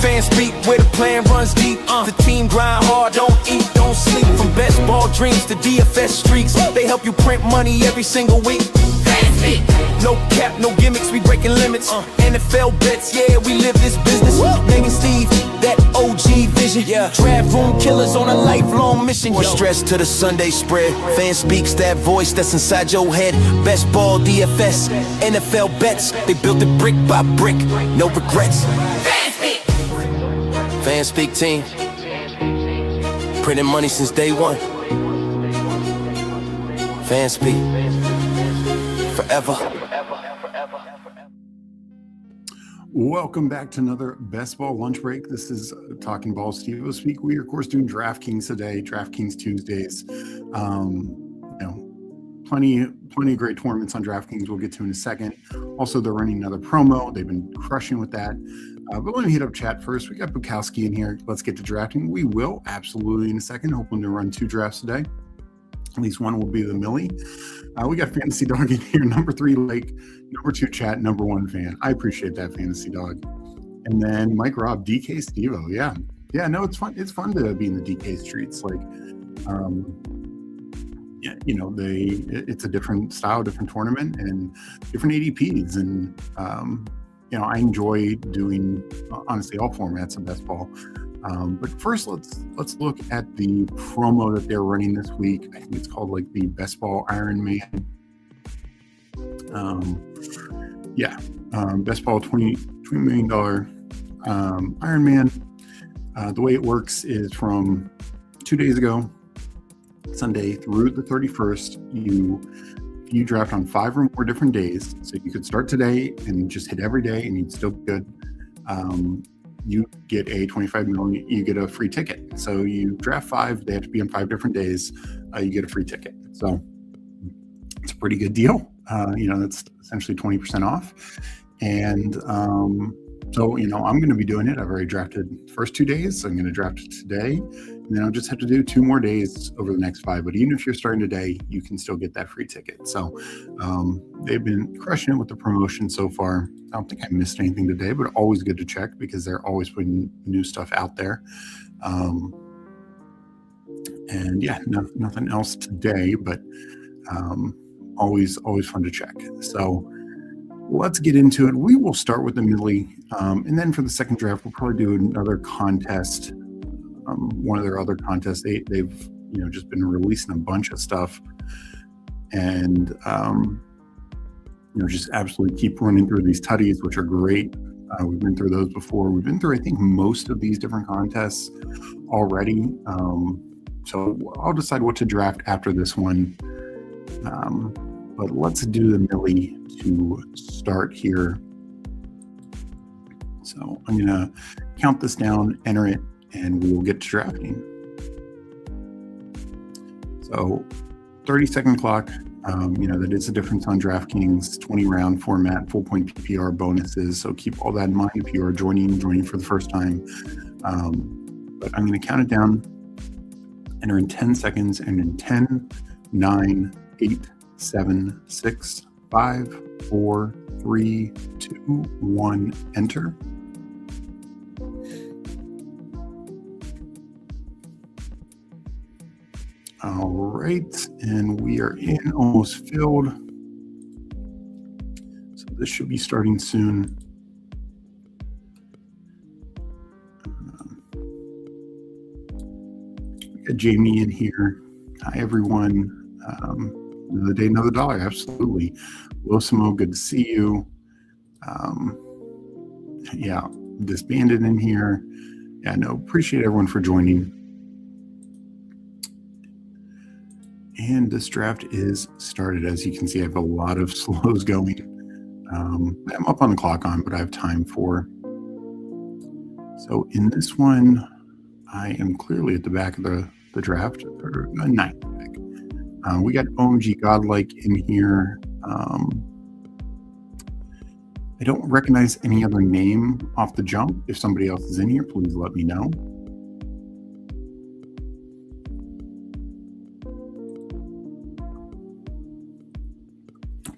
Fanspeak, where the plan runs deep. The team grind hard, don't eat, don't sleep. From best ball dreams to DFS streaks, they help you print money every single week. No cap, no gimmicks, we breaking limits. NFL bets, yeah, we live this business. Megan Steve, that OG vision. Draft room killers on a lifelong mission. More stress to the Sunday spread. Fanspeak's that voice that's inside your head. Best ball, DFS, NFL bets. They built it brick by brick, no regrets. Fanspeak team, printing money since day one. Fanspeak, forever. Welcome back to another Best Ball lunch break. This is Talking Ball Steve Speak. We are, of course, doing DraftKings today, DraftKings Tuesdays. Plenty of great tournaments on DraftKings we'll get to in a second. Also, they're running another promo. They've been crushing with that. But let me hit up chat first. We got Bukowski in here. Let's get to drafting. We will absolutely in a second. Hoping to run 2 drafts today. At least one will be the Millie. We got Fantasy Dog in here. Number 3 Lake. Number 2 Chat. Number 1 Fan. I appreciate that, Fantasy Dog. And then Mike Rob, DK Stevo. Yeah. No, it's fun. It's fun to be in the DK streets. Like, it's a different style, different tournament, and different ADPs. And I enjoy doing honestly all formats of Best Ball. But first, let's look at the promo that they're running this week. I think it's called like the Best Ball Iron Man. Best Ball $20 million Iron Man. The way it works is from 2 days ago, Sunday through the 31st, you draft on 5 or more different days. So you could start today and just hit every day and you'd still be good. You get a $25 million, you get a free ticket. So you draft 5, they have to be on 5 different days, you get a free ticket. So it's a pretty good deal. That's essentially 20% off. And I'm going to be doing it. I've already drafted the first 2 days. So I'm going to draft it today. And then I'll just have to do 2 more days over the next 5. But even if you're starting today, you can still get that free ticket. So they've been crushing it with the promotion so far. I don't think I missed anything today, but always good to check because they're always putting new stuff out there. Nothing else today, but always fun to check. So let's get into it. We will start with the Millie, and then for the second draft, we'll probably do another contest. One of their other contests, they've just been releasing a bunch of stuff, and just absolutely keep running through these tutties, which are great. We've been through those before. We've been through, I think, most of these different contests already. So I'll decide what to draft after this one. But let's do the Millie to start here. So I'm going to count this down, enter it, and we will get to drafting. So 30-second clock. That is the difference on DraftKings, 20-round format, full point PPR bonuses. So keep all that in mind if you are joining for the first time. But I'm going to count it down, enter in 10 seconds, and in 10, 9, 8, 7, 6, 5, 4, 3, 2, 1, enter. All right, and we are in, almost filled. So this should be starting soon. We got Jamie in here. Hi, everyone. Another day, another dollar. Absolutely. Losimo, good to see you. Disbanded in here. Appreciate everyone for joining. And this draft is started. As you can see, I have a lot of slows going. I'm up on the clock but I have time for. So in this one, I am clearly at the back of the draft, or ninth back. We got OMG Godlike in here. I don't recognize any other name off the jump. If somebody else is in here, please let me know.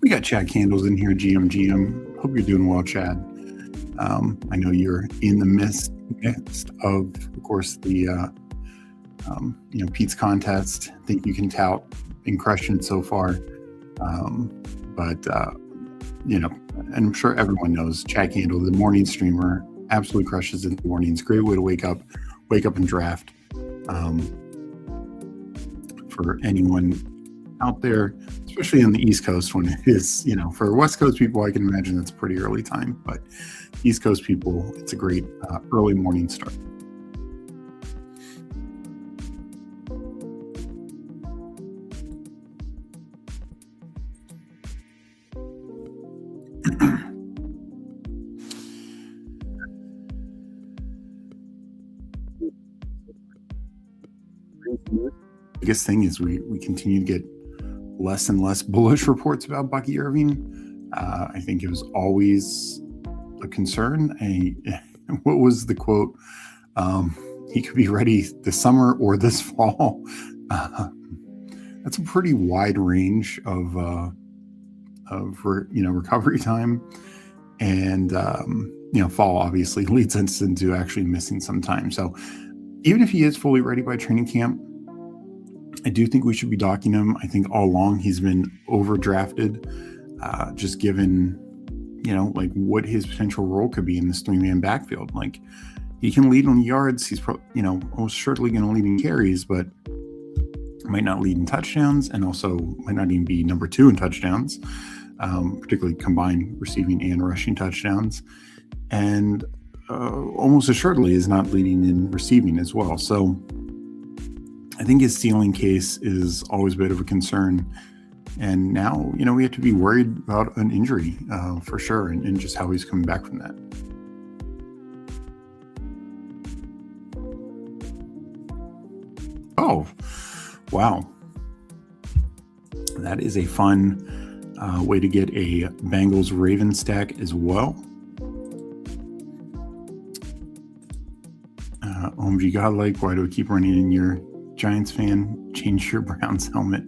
We got Chad Candles in here, GM. Hope you're doing well, Chad. I know you're in the midst of course, the Pete's contest. I think you can tout and crushing it so far. But and I'm sure everyone knows Chad Candle, the morning streamer, absolutely crushes in the mornings. Great way to wake up and draft. For anyone out there, especially on the East Coast, when it is, for West Coast people, I can imagine that's a pretty early time, but East Coast people, it's a great early morning start. Biggest thing is we continue to get less and less bullish reports about Bucky Irving. I think it was always a concern. What was the quote? He could be ready this summer or this fall. That's a pretty wide range of recovery time, and fall obviously leads us into actually missing some time. So even if he is fully ready by training camp, I do think we should be docking him. I think all along he's been overdrafted, just given, what his potential role could be in this three-man backfield. Like, he can lead on yards. He's almost certainly going to lead in carries, but might not lead in touchdowns, and also might not even be number 2 in touchdowns, particularly combined receiving and rushing touchdowns. And almost assuredly is not leading in receiving as well. So I think his ceiling case is always a bit of a concern. And now, we have to be worried about an injury for sure, and just how he's coming back from that. Oh, wow. That is a fun way to get a Bengals-Ravens stack as well. OMG Godlike, why do I keep running in your Giants fan? Change your Browns helmet.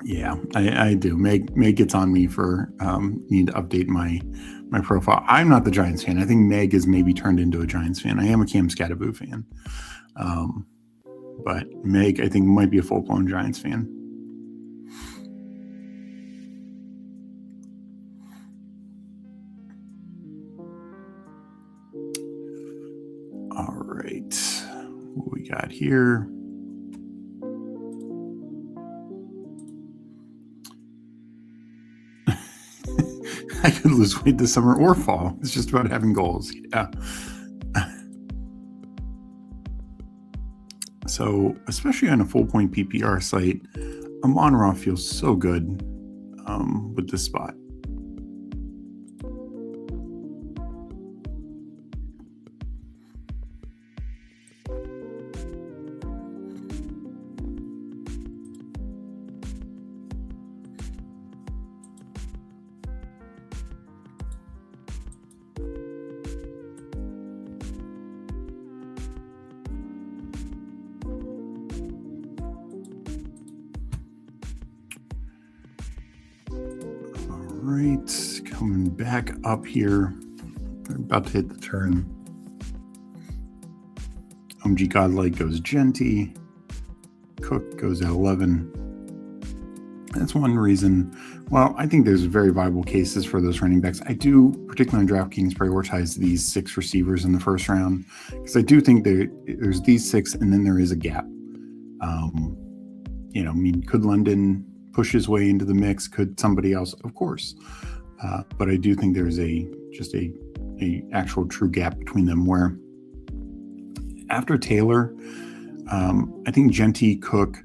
Yeah, I do. Meg gets on me for need to update my profile. I'm not the Giants fan. I think Meg has maybe turned into a Giants fan. I am a Cam Scattaboo fan. But Meg, I think, might be a full-blown Giants fan. All right. What we got here? I could lose weight this summer or fall. It's just about having goals. Yeah. So, especially on a full point PPR site, Amon-Ra feels so good with this spot. Right, coming back up here. We're about to hit the turn. OMG Godlike goes Genty. Cook goes at 11. That's one reason. Well, I think there's very viable cases for those running backs. I do, particularly on DraftKings, prioritize these 6 receivers in the first round, because I do think there's these 6, and then there is a gap. Could London push his way into the mix? Could somebody else? Of course. But I do think there's a actual true gap between them, where after Taylor, I think Genty, Cook,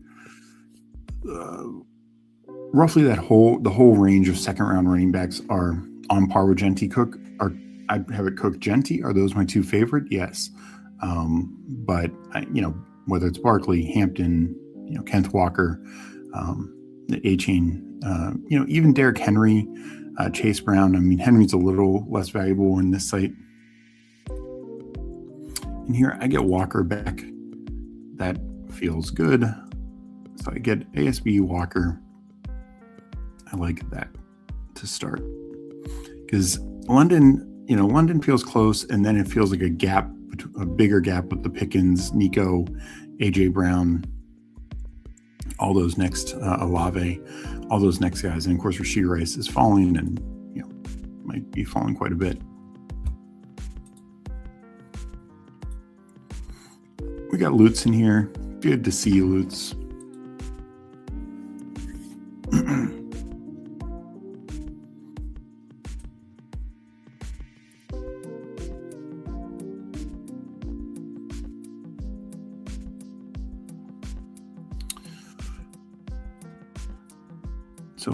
roughly the whole range of second round running backs are on par with Genty. Cook I have it Cook, Genty. Are those my 2 favorite? Yes. But whether it's Barkley, Hampton, Kenneth Walker, the A-Chain, even Derrick Henry, Chase Brown. I mean, Henry's a little less valuable in this site. And here I get Walker back. That feels good. So I get ASB Walker. I like that to start because London feels close, and then it feels like a bigger gap with the Pickens, Nico, AJ Brown, all those next Olave, all those next guys, and of course Rashid Rice is falling, and might be falling quite a bit. We got Lutz in here. Good to see you, Lutz. So,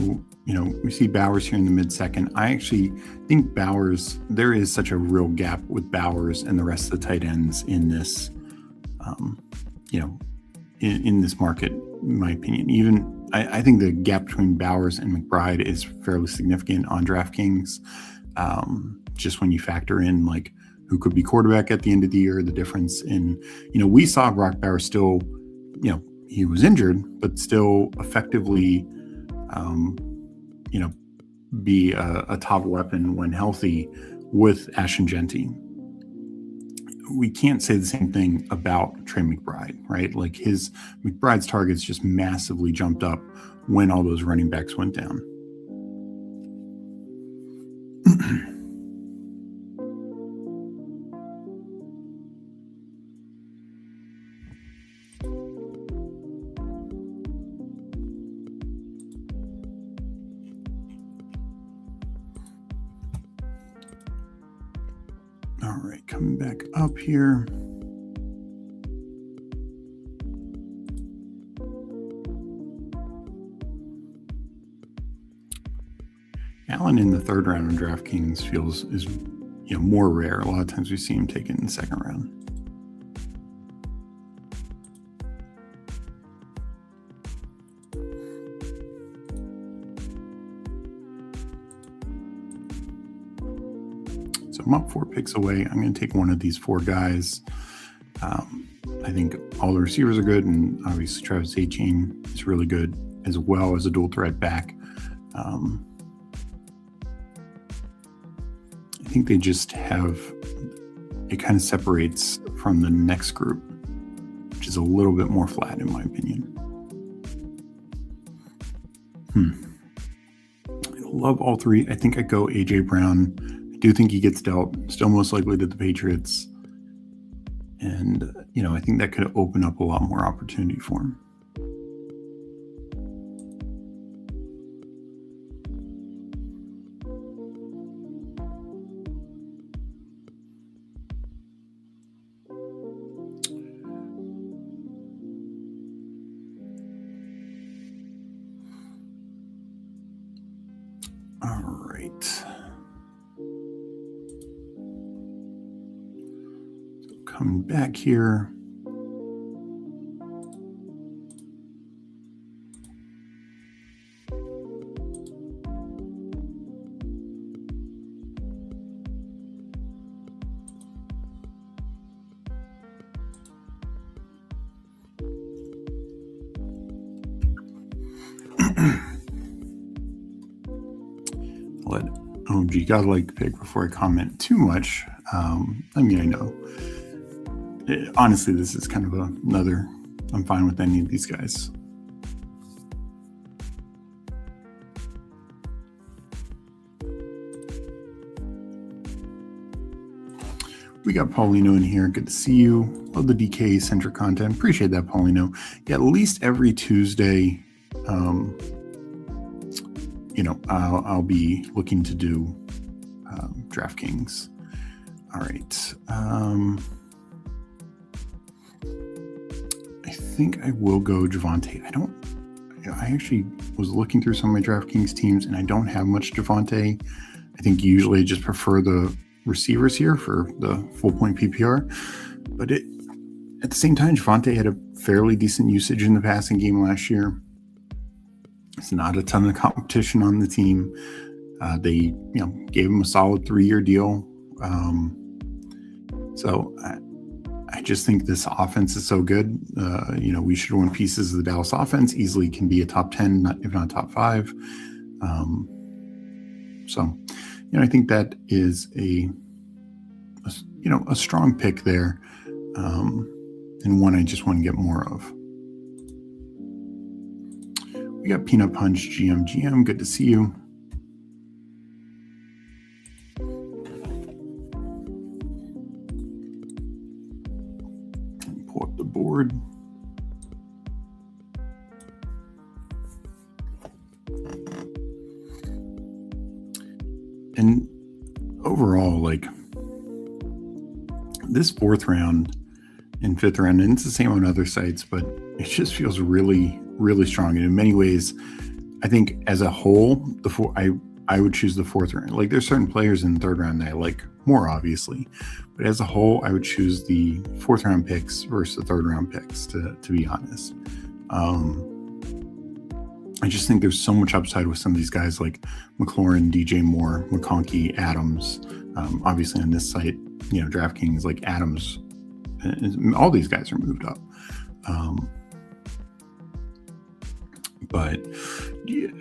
we see Bowers here in the mid-second. I actually think Bowers, there is such a real gap with Bowers and the rest of the tight ends in this, in this market, in my opinion. Even, I think the gap between Bowers and McBride is fairly significant on DraftKings. Just when you factor in, like, who could be quarterback at the end of the year, the difference in, we saw Brock Bowers still, he was injured, but still effectively, be a top weapon when healthy with Ashton Genty. We can't say the same thing about Trey McBride, right? Like McBride's targets just massively jumped up when all those running backs went down. All right, coming back up here. Allen in the third round on DraftKings is more rare. A lot of times we see him taken in the second round. So I'm up 4 picks away. I'm going to take one of these 4 guys. I think all the receivers are good, and obviously Travis Etienne is really good, as well as a dual threat back. I think they just have, it kind of separates from the next group, which is a little bit more flat in my opinion. I love all 3. I think I go AJ Brown. I do think he gets dealt, still most likely to the Patriots. And, I think that could open up a lot more opportunity for him. All right. So coming back here. Let OMG Godlike pick before I comment too much. I know. Honestly, this is kind of another, I'm fine with any of these guys. We got Paulino in here. Good to see you. Love the DK centric content. Appreciate that, Paulino. Yeah, at least every Tuesday, I'll be looking to do DraftKings. All right. I think I will go Javonte. I actually was looking through some of my DraftKings teams, and I don't have much Javonte. I think usually I just prefer the receivers here for the full point PPR. But at the same time, Javonte had a fairly decent usage in the passing game last year. It's not a ton of competition on the team. They, gave him a solid 3-year deal. So I just think this offense is so good. We should win pieces of the Dallas offense. Easily can be a top 10, if not top 5. I think that is a strong pick there, and one I just want to get more of. We got Peanut Punch GM. Good to see you. Pull up the board. And overall, like, this 4th round and 5th round, and it's the same on other sites, but it just feels really, really strong. And in many ways, I think as a whole, I would choose the 4th round. Like, there's certain players in the 3rd round that I like more, obviously, but as a whole, I would choose the 4th round picks versus the 3rd round picks, to be honest. I just think there's so much upside with some of these guys like McLaurin, DJ Moore, McConkey, Adams. Obviously on this site, DraftKings, like Adams, all these guys are moved up. But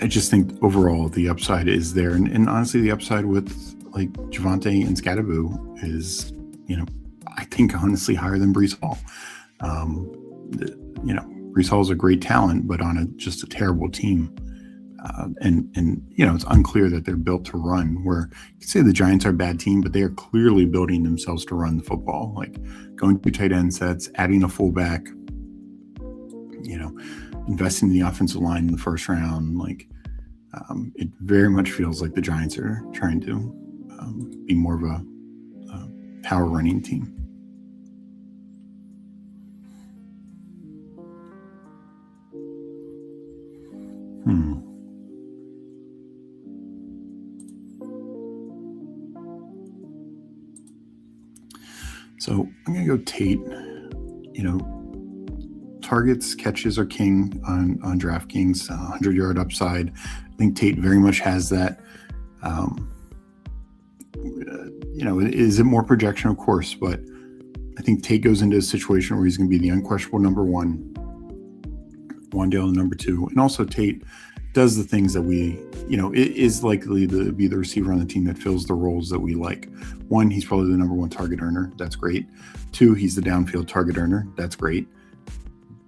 I just think overall the upside is there. And honestly, the upside with like Javonte and Scatterboo is, I think honestly higher than Breece Hall. Breece Hall is a great talent, but on just a terrible team. And it's unclear that they're built to run, where you could say the Giants are a bad team, but they are clearly building themselves to run the football, like going through tight end sets, adding a fullback, investing in the offensive line in the 1st round. Like, it very much feels like the Giants are trying to be more of a power running team. So I'm going to go Tate. Targets, catches are king on DraftKings, 100-yard upside. I think Tate very much has that. Is it more projection? Of course, but I think Tate goes into a situation where he's going to be the unquestionable number 1, Wan'Dale the number 2, and also Tate does the things that is likely to be the receiver on the team that fills the roles that we like. 1, he's probably the number 1 target earner. That's great. 2, he's the downfield target earner. That's great.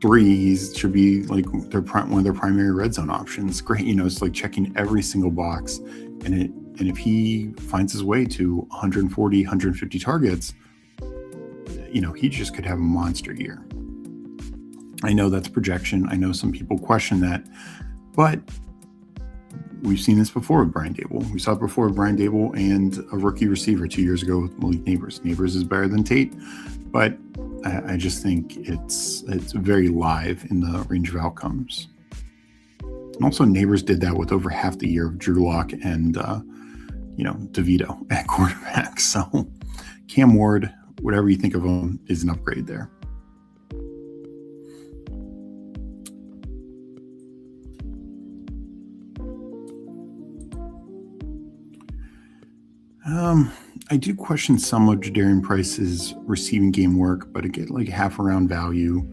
3, he should be like one of their primary red zone options. Great. It's like checking every single box. And if he finds his way to 140, 150 targets, he just could have a monster year. I know that's projection. I know some people question that, but we've seen this before with Brian Dable. We saw it before with Brian Dable and a rookie receiver 2 years ago with Malik Neighbors. Neighbors is better than Tate, but I just think it's very live in the range of outcomes. And also Neighbors did that with over half the year of Drew Lock and DeVito at quarterback. So Cam Ward, whatever you think of him, is an upgrade there. I do question some of Jadarian Price's receiving game work, but again, like half around value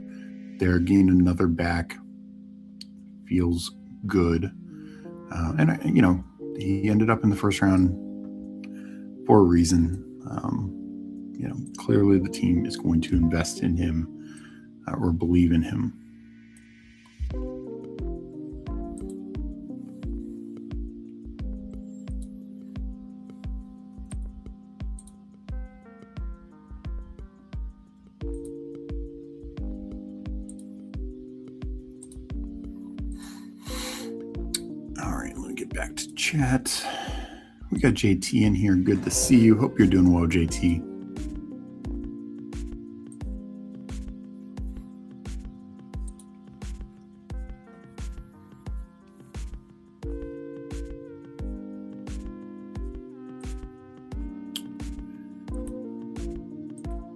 there, gain another back feels good. And he ended up in the 1st round for a reason. Clearly the team is going to invest in him or believe in him. Back to chat. We got JT in here. Good to see you. Hope you're doing well, JT.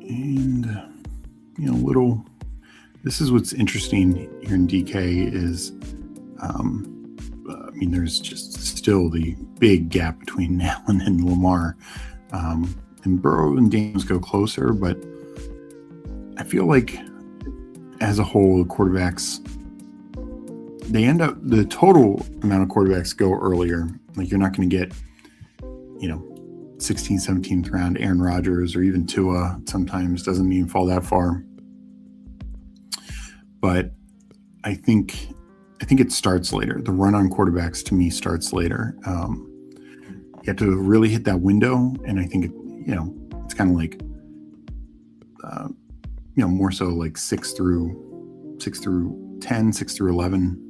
And this is what's interesting here in DK is there's just still the big gap between Allen and Lamar. And Burrow and Daniels go closer, but I feel like as a whole, quarterbacks, the total amount of quarterbacks go earlier. Like you're not going to get, 16th, 17th round Aaron Rodgers or even Tua sometimes doesn't even fall that far. But I think it starts later. The run on quarterbacks to me starts later. You have to really hit that window, and I think it's kind of like more so like 6 through 10, 6 through 11.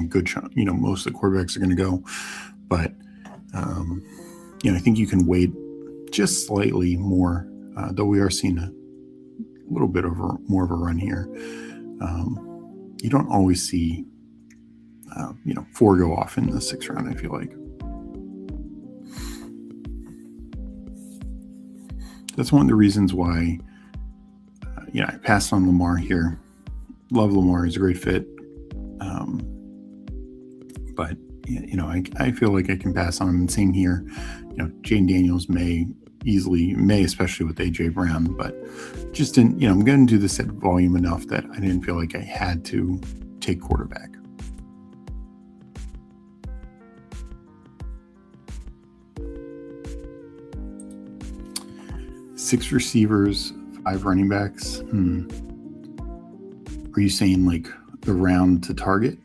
Good chunk, most of the quarterbacks are going to go, but I think you can wait just slightly more, though we are seeing a little bit of more of a run here. You don't always see, 4 go off in the 6th round, I feel like. That's one of the reasons why, I passed on Lamar here. Love Lamar, he's a great fit. But, I feel like I can pass on him. Same here. Jane Daniels may, especially with A.J. Brown, but just didn't, I'm going to do this at volume enough that I didn't feel like I had to take quarterback. Six receivers, 5 running backs. Are you saying like the round to target?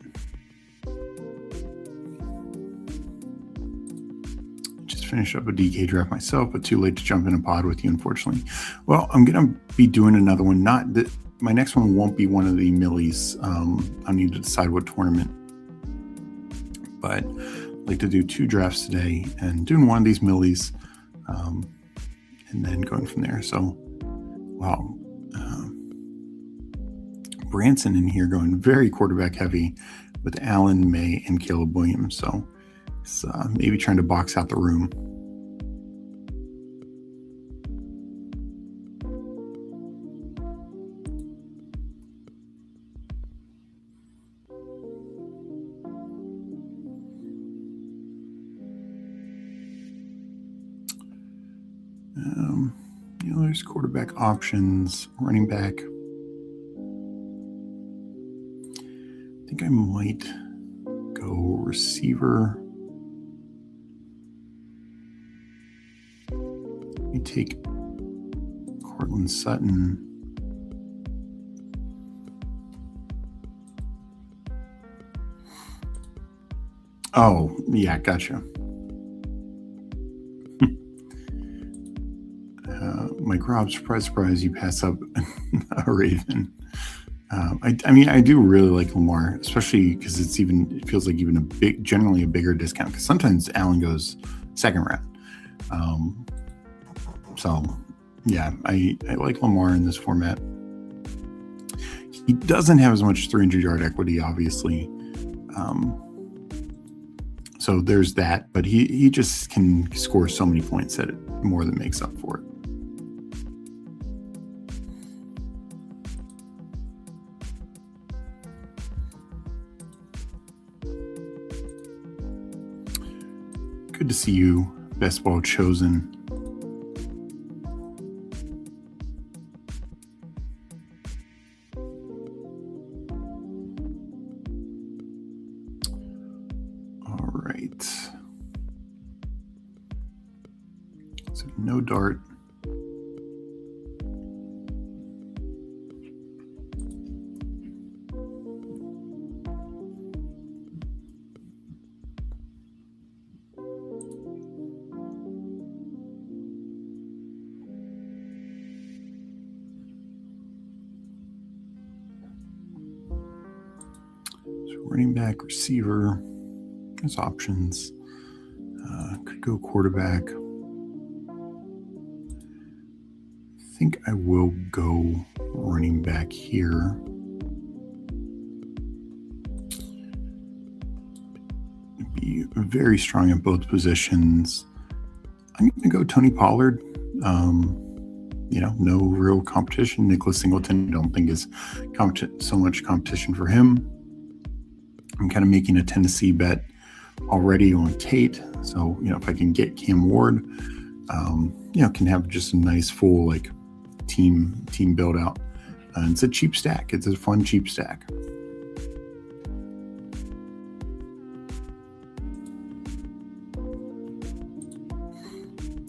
Just finished up a DK draft myself, but too late to jump in a pod with you, unfortunately. Well, I'm going to be doing another one. My next one won't be one of the Millies. I need to decide what tournament. But I'd like to do 2 drafts today and doing one of these Millies. And then going from there. So, wow. Branson in here going very quarterback heavy with Allen, May, and Caleb Williams. So, it's maybe trying to box out the room. There's quarterback options, running back. I think I might go receiver. Let me take Cortland Sutton. Oh, yeah, gotcha. Mike Rob, surprise, you pass up a Raven. I do really like Lamar, especially because it feels like even generally a bigger discount, because sometimes Allen goes 2nd round. So yeah, I like Lamar in this format. He doesn't have as much 300-yard equity, obviously. So there's that, but he just can score so many points that it more than makes up for it. Good to see you, Best Ball chosen. All right. So no dart. Running back, receiver, there's options. Could go quarterback. I think I will go running back here. Be very strong at both positions. I'm going to go Tony Pollard. No real competition. Nicholas Singleton, I don't think is so much competition for him. I'm kind of making a Tennessee bet already on Tate. So, if I can get Cam Ward, can have just a nice full team build out. And it's a cheap stack. It's a fun, cheap stack.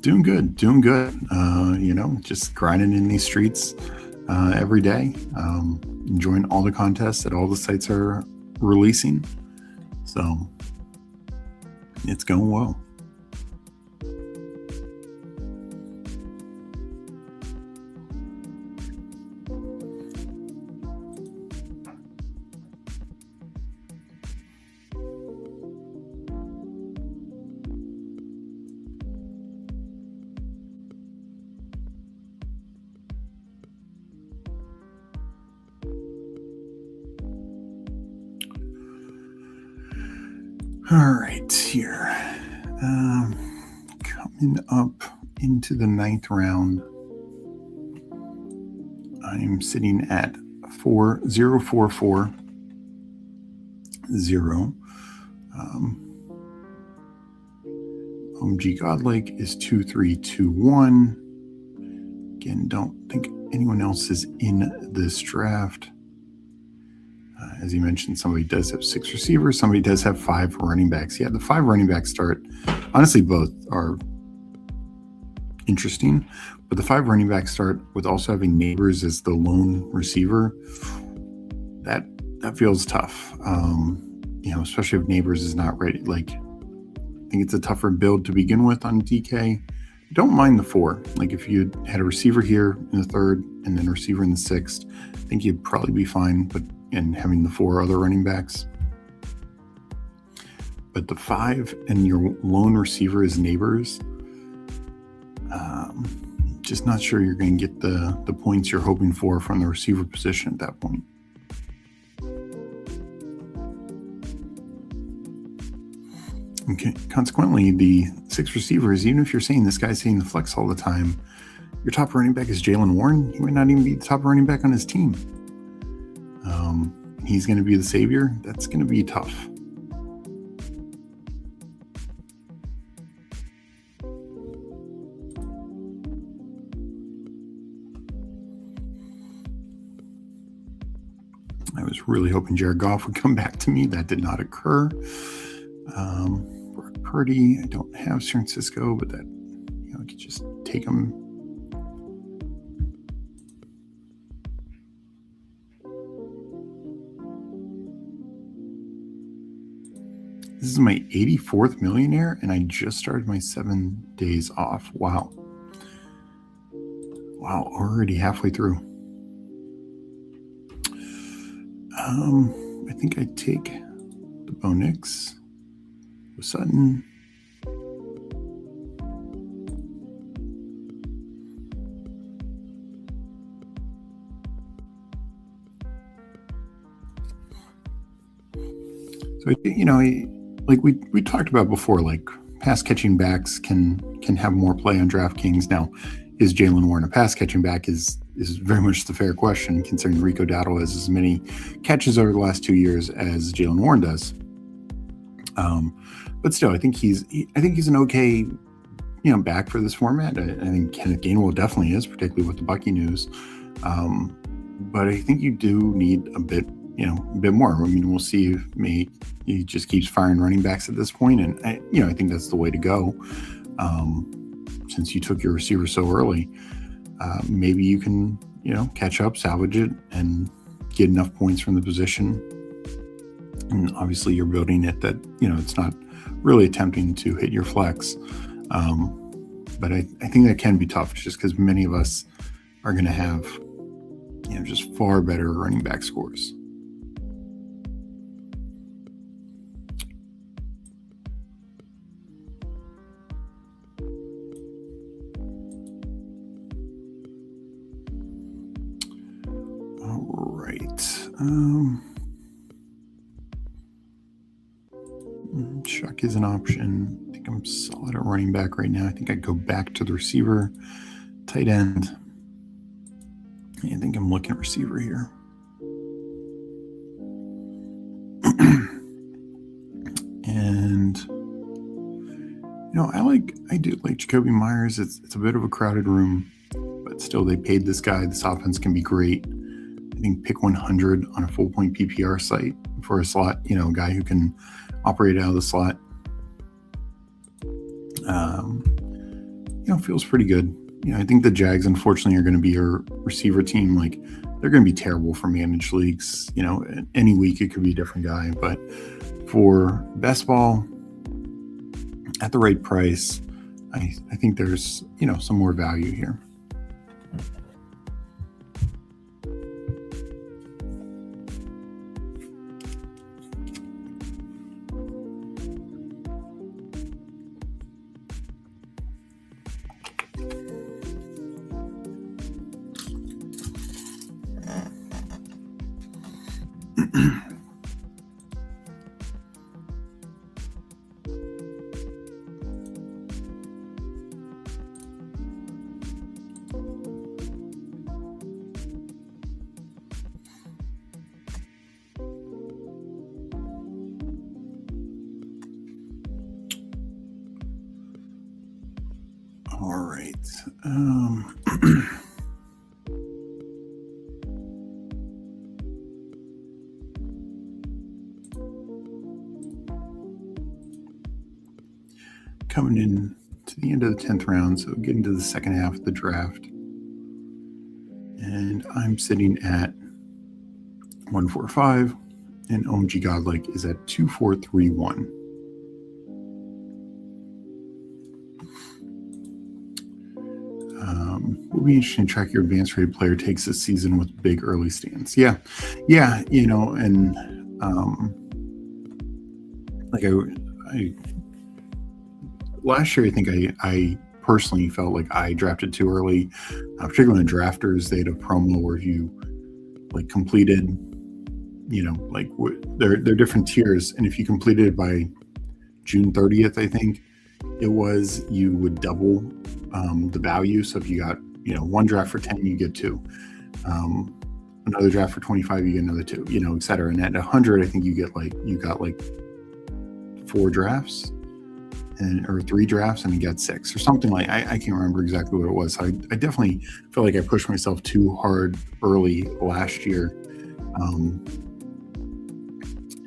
Doing good. Just grinding in these streets every day. Enjoying all the contests that all the sites are releasing. So it's going well. All right, here. Coming up into the 9th round, I'm sitting at 40440. OMG Godlike is 2321. Again, don't think anyone else is in this draft. As you mentioned, somebody does have 6 receivers. Somebody does have 5 running backs. Yeah, the 5 running backs start. Honestly, both are interesting. But the 5 running backs start with also having Neighbors as the lone receiver. That feels tough. Especially if Neighbors is not ready. Like, I think it's a tougher build to begin with on DK. Don't mind the 4. Like, if you had a receiver here in the 3rd and then a receiver in the 6th, I think you'd probably be fine. And having the 4 other running backs. But the 5 and your lone receiver is Neighbors. Just not sure you're going to get the points you're hoping for from the receiver position at that point. Okay. Consequently, the 6 receivers, even if you're saying this guy's hitting the flex all the time, your top running back is Jaylen Warren. He might not even be the top running back on his team. He's going to be the savior. That's going to be tough. I was really hoping Jared Goff would come back to me. That did not occur. Brock Purdy, I don't have San Francisco, but that, I could just take him. This is my 84th millionaire, and I just started my 7 days off. Wow, already halfway through. I think I take the Bo Nix with Sutton. So, like we talked about before, like pass catching backs can have more play on DraftKings. Now, is Jaylen Warren a pass catching back is very much the fair question, considering Rico Dowdle has as many catches over the last 2 years as Jaylen Warren does. But still, I think he's an okay, back for this format. I think Kenneth Gainwell definitely is, particularly with the Bucky news. But I think you do need a bit more. I mean, we'll see if he just keeps firing running backs at this point, and I think that's the way to go. Since you took your receiver so early, maybe you can catch up, salvage it, and get enough points from the position. And obviously, you're building it that it's not really attempting to hit your flex. But I think that can be tough, just because many of us are going to have just far better running back scores. Chuck is an option. I think I'm solid at running back right now. I think I'd go back to the receiver, tight end. I think I'm looking at receiver here. And I do like Jacoby Myers. It's a bit of a crowded room, but but still they paid this guy. This offense can be great. I think pick 100 on a full point PPR site for a slot, a guy who can operate out of the slot. Feels pretty good. I think the Jags, unfortunately, are going to be a receiver team. Like, they're going to be terrible for managed leagues. Any week it could be a different guy. But for best ball, at the right price, I think there's, some more value here. All right. Coming in to the end of the 10th round, so getting to the second half of the draft. And I'm sitting at 145, and OMG Godlike is at 2431. Will be interesting to track your advanced rated player takes this season with big early stands. Yeah, and like I last year, I think I personally felt like I drafted too early, particularly in drafters. They had a promo where you like completed, they're different tiers, and if you completed it by June 30th, I think it was, you would double the value. So if you got one draft for 10, you get 2. Another draft for 25, you get another 2, et cetera. And at 100, I think you got 4 drafts or 3 drafts, and you got 6 or something. Like I can't remember exactly what it was. So I definitely feel like I pushed myself too hard early last year.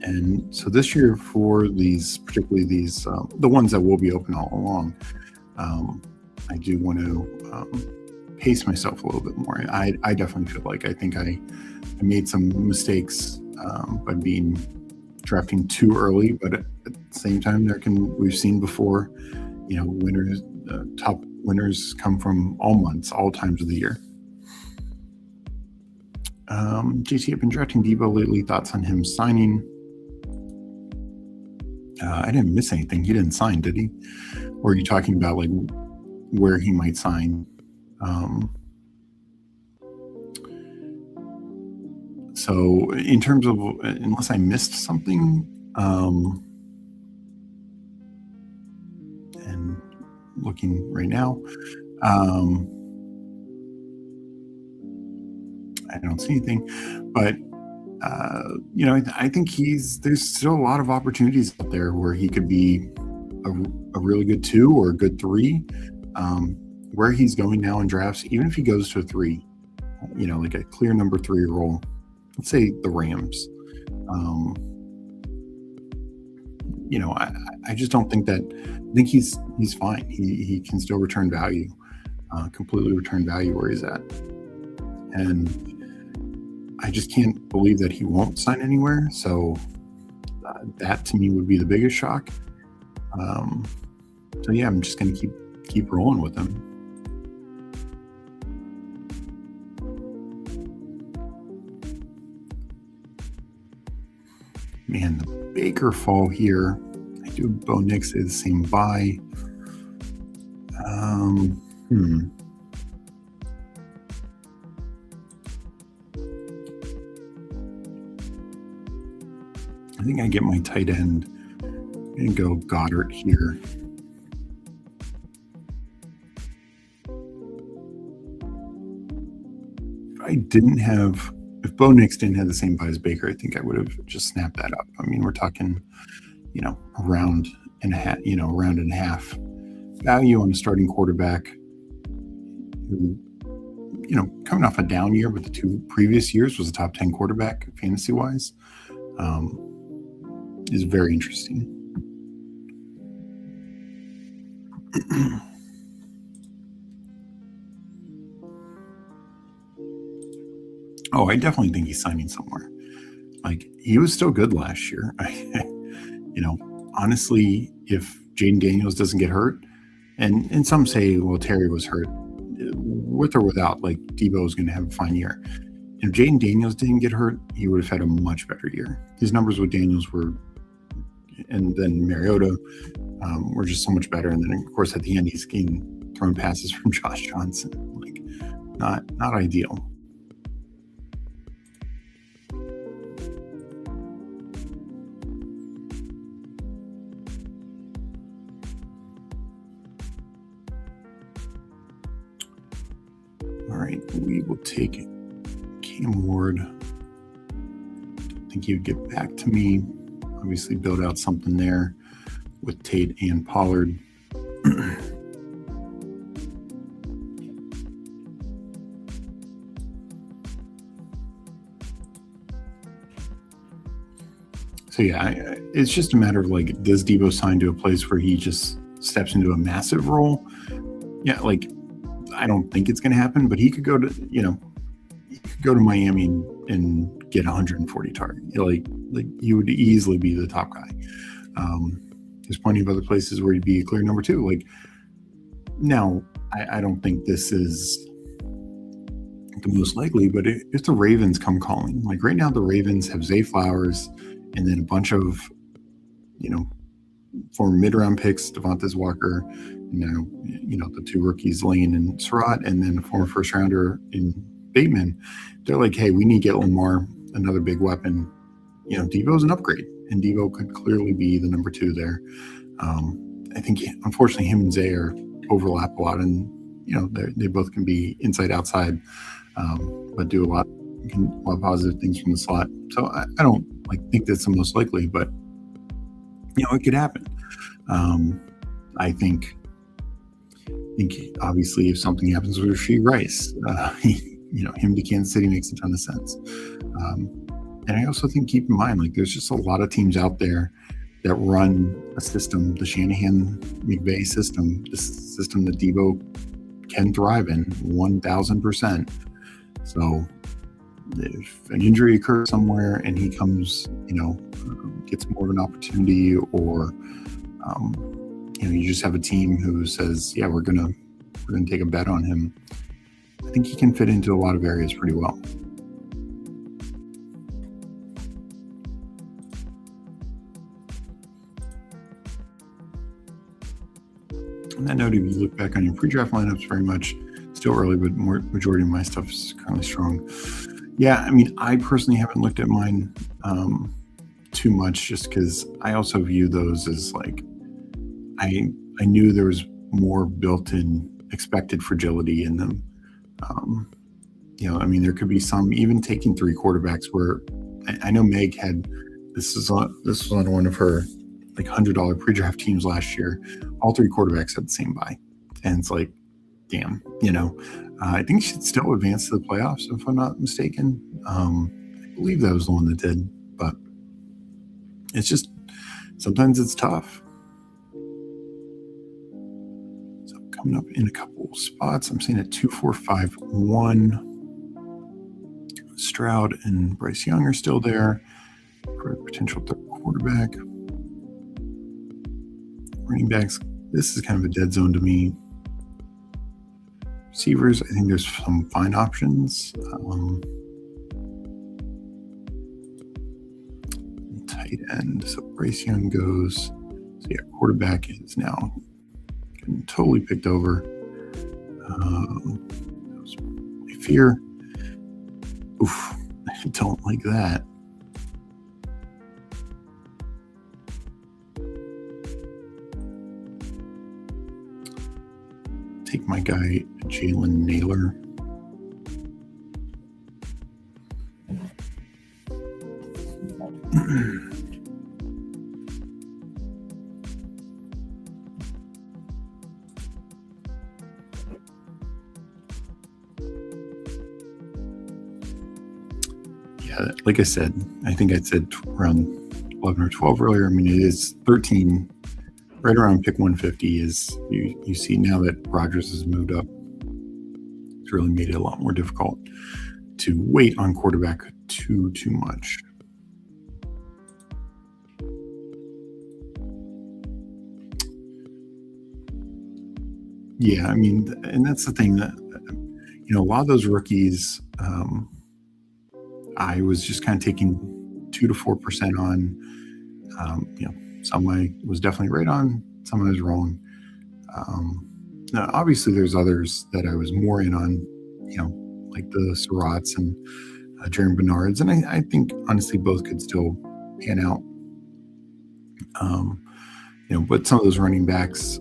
And so this year, for these, particularly these, the ones that will be open all along, I do want to pace myself a little bit more. I definitely feel like I think I made some mistakes by drafting too early, but at the same time, we've seen before, winners, top winners come from all months, all times of the year. JT, I've been drafting Debo lately. Thoughts on him signing? I didn't miss anything. He didn't sign, did he? Or are you talking about like where he might sign? So in terms of, unless I missed something, and looking right now, I don't see anything, but I think there's still a lot of opportunities out there where he could be a really good 2 or a good 3. Where he's going now in drafts, even if he goes to a 3, like a clear number 3 role, let's say the Rams, I just don't think that. I think he's fine. He can still return value, completely return value where he's at, and I just can't believe that he won't sign anywhere. So that to me would be the biggest shock. So yeah, I'm just going to keep rolling with him. Man, the Baker fall here. I do Bo Nix is the same buy. I think I get my tight end. I'm going to go Goddard here. If Bo Nix didn't have the same buy as Baker, I think I would have just snapped that up. I mean, we're talking, a round and a half value on a starting quarterback who, coming off a down year, but the 2 previous years was a top 10 quarterback fantasy wise, is very interesting. Oh, I definitely think he's signing somewhere. Like, he was still good last year. Honestly, if Jaden Daniels doesn't get hurt, and some say, well, Terry was hurt, with or without, like, Debo is going to have a fine year. If Jaden Daniels didn't get hurt, he would have had a much better year. His numbers with Daniels were, and then Mariota, were just so much better. And then, of course, at the end, he's getting thrown passes from Josh Johnson. Like, not ideal. All right, we will take Cam Ward. I think he would get back to me. Obviously, build out something there with Tate and Pollard. So yeah, it's just a matter of, like, does Debo sign to a place where he just steps into a massive role? Yeah, like, I don't think it's going to happen, but he could go to Miami and get 140 targets. Like he would easily be the top guy. There's plenty of other places where he'd be a clear number 2. Like, now, I don't think this is the most likely, but if the Ravens come calling, like right now, the Ravens have Zay Flowers and then a bunch of, former mid-round picks, Devontae Walker, the 2 rookies, Lane and Surratt, and then a former first-rounder in Bateman. They're like, hey, we need to get Lamar another big weapon. Debo's an upgrade, and Debo could clearly be the number 2 there. I think, unfortunately, him and Zay overlap a lot, and they both can be inside outside, but do a lot of positive things from the slot. So I don't think that's the most likely, but it could happen. I think obviously if something happens with Rashee Rice, him to Kansas City makes a ton of sense. And I also think, keep in mind, like, there's just a lot of teams out there that run a system, the Shanahan-McVay system, the system that Debo can thrive in 1,000%. So if an injury occurs somewhere and he comes, gets more of an opportunity, or you just have a team who says, yeah, we're gonna take a bet on him, I think he can fit into a lot of areas pretty well. On that note, if you look back on your pre-draft lineups, very much still early, but majority of my stuff is currently strong. Yeah, I mean, I personally haven't looked at mine too much, just because I also view those as, like, I knew there was more built-in expected fragility in them. There could be some, even taking 3 quarterbacks, where I know Meg had, this was on one of her like $100 pre-draft teams last year. All 3 quarterbacks had the same bye, and it's like, damn, I think she should still advance to the playoffs, if I'm not mistaken. I believe that was the one that did, but it's just, sometimes it's tough. So coming up in a couple spots, I'm seeing at 2, 4, 5, 1. Stroud and Bryce Young are still there for a potential 3rd quarterback. Running backs, this is kind of a dead zone to me. Receivers, I think there's some fine options. Tight end, so Bryce Young goes. So yeah, quarterback is now getting totally picked over. That was my fear. Oof, I don't like that. Take my guy, Jalen Naylor. Yeah, like I said, I think I said around 11 or 12 earlier. I mean, it is 13, right around pick 150 is, you see now that Rodgers has moved up, it's really made it a lot more difficult to wait on quarterback too much. Yeah, I mean, and that's the thing that, a lot of those rookies, I was just kind of taking 2 to 4% on. Some I was definitely right on, some I was wrong. Now, obviously, there's others that I was more in on, like the Surratts and Jaron Bernards, and I think honestly both could still pan out. But some of those running backs,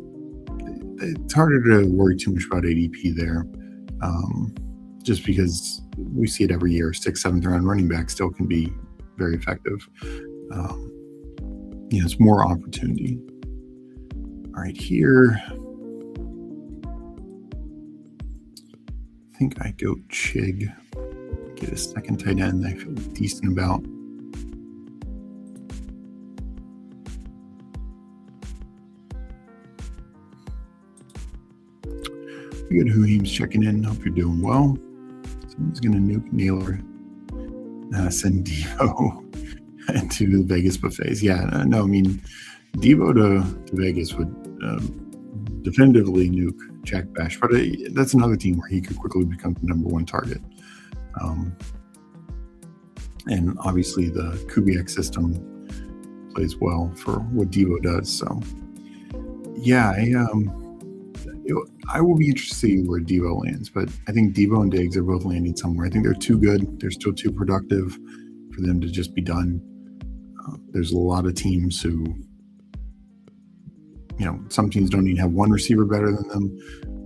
it's harder to worry too much about ADP there, just because we see it every year. 6th, 7th round running back still can be very effective. It's more opportunity. All right, here, I think I go Chig, get a second tight end I feel decent about. We got Whoheem's checking in. Hope you're doing well. Someone's going to nuke Naylor. Send Devo to the Vegas buffets. Yeah, no, I mean, Devo to Vegas would definitively nuke Jack Bash, but that's another team where he could quickly become the number one target. And obviously the Kubiak system plays well for what Devo does. So, yeah, I will be interested to see where Devo lands, but I think Devo and Diggs are both landing somewhere. I think they're too good. They're still too productive for them to just be done. There's a lot of teams who, some teams don't even have one receiver better than them.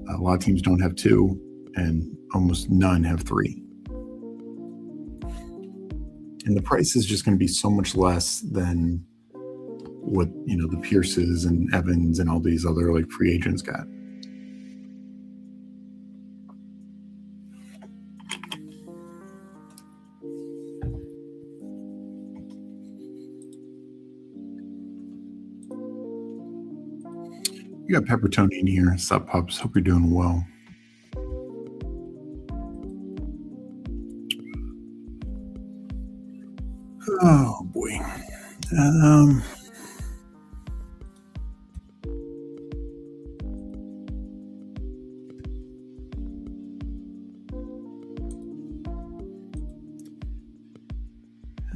A lot of teams don't have two, and almost none have three. And the price is just going to be so much less than what, the Pierces and Evans and all these other like free agents got. We got Peppertoni in here. Sup, pups? Hope you're doing well. Oh boy.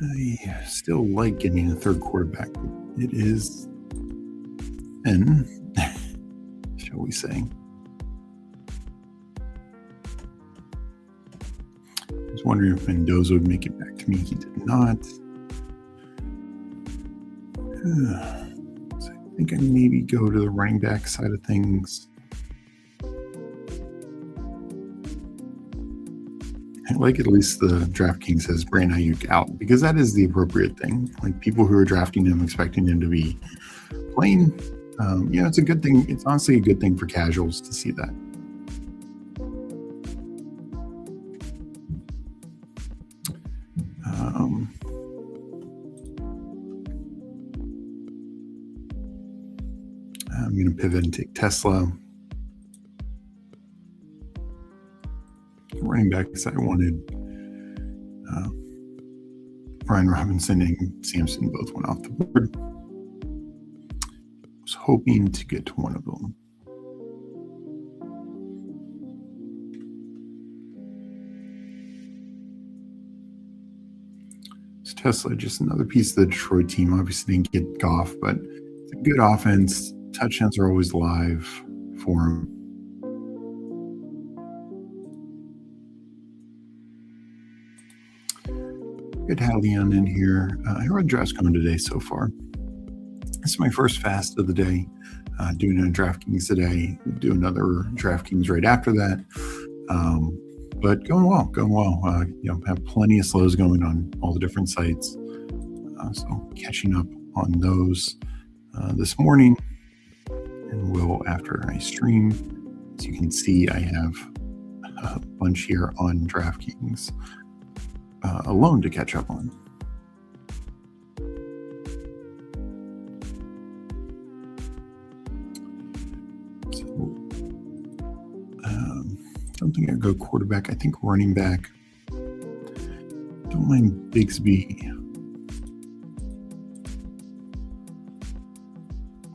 I still like getting a third quarterback, but it is shall we say. I was wondering if Mendoza would make it back to me. He did not. So I think I maybe go to the running back side of things. I like at least the DraftKings says Brandon Ayuk out, because that is the appropriate thing. Like, people who are drafting him, expecting him to be playing, it's a good thing. It's honestly a good thing for casuals to see that. I'm going to pivot and take Tesla. Running backs, I wanted Brian Robinson and Sampson both went off the board. Was hoping to get to one of them. It's Tesla, just another piece of the Detroit team. Obviously didn't get Goff, but it's a good offense. Touchdowns are always live for him. Good Hallion in here. I read drafts coming today so far. This is my first fast of the day. Doing a DraftKings today. Do another DraftKings right after that. But going well. Have plenty of slows going on all the different sites. So catching up on those this morning, and will after I stream. As you can see, I have a bunch here on DraftKings. alone to catch up on. So, I don't think I'd go quarterback. I think running back. Don't mind Bigsby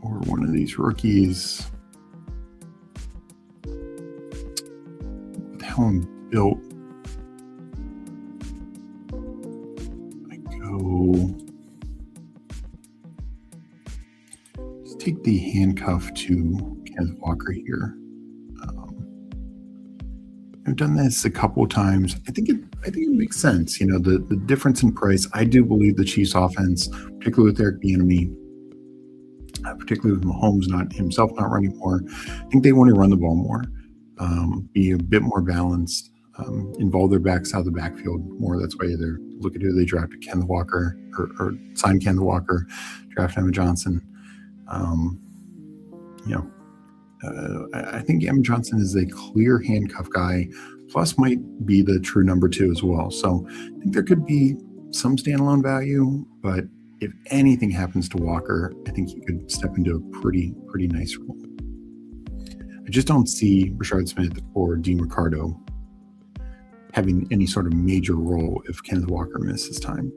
or one of these rookies. With how I'm built, I go. Just take the handcuff to Kenneth Walker here. I've done this a couple of times. I think it makes sense. You know, the difference in price. I do believe the Chiefs offense, particularly with Eric Bieniemy, particularly with Mahomes not running more. I think they want to run the ball more, be a bit more balanced, involve their backs out of the backfield more. That's why they're look at who they drafted, Kenneth Walker or signed Kenneth Walker, draft Emma Johnson. I think Emma Johnson is a clear handcuff guy, plus might be the true number 2 as well. So I think there could be some standalone value, but if anything happens to Walker, I think he could step into a pretty nice role. I just don't see Rashard Smith or Dean Ricardo having any sort of major role if Kenneth Walker misses time.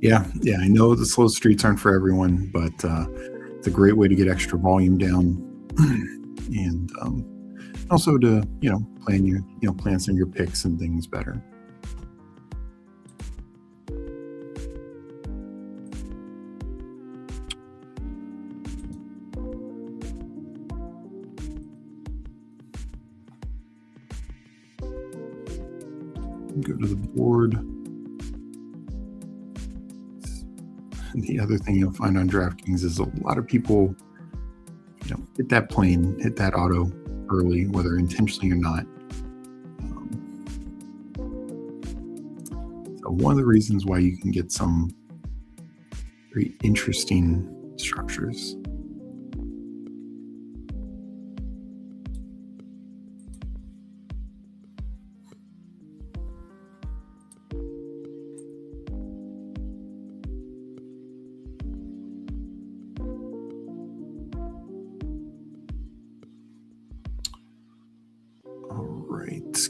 Yeah, I know the slow streets aren't for everyone, but it's a great way to get extra volume down, and also to plan some of your picks and things better. Go to the board. The other thing you'll find on DraftKings is a lot of people, hit that plane, hit that auto early, whether intentionally or not. So one of the reasons why you can get some very interesting structures.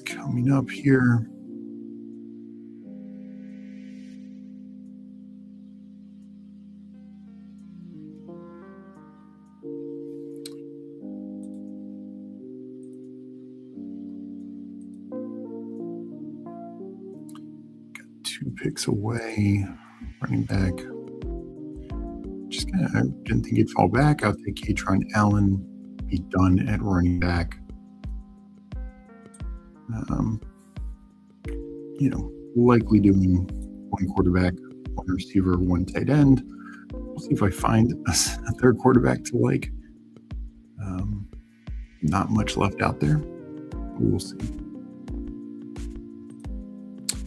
Coming up here. Got 2 picks away. Running back. I didn't think he'd fall back. I'll take Katron Allen, be done at running back. Likely doing 1 quarterback, 1 receiver, 1 tight end. We'll see if I find a third quarterback to like. Not much left out there. We'll see.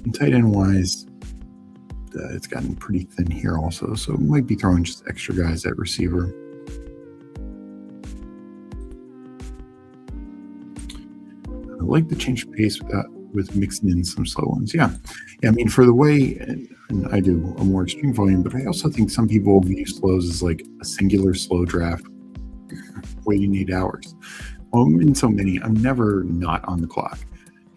And tight end wise, it's gotten pretty thin here also, so might be throwing just extra guys at receiver. I like the change of pace with mixing in some slow ones. Yeah. I mean, for the way, and I do a more extreme volume, but I also think some people view slows as like a singular slow draft, waiting 8 hours. Well, in so many, I'm never not on the clock.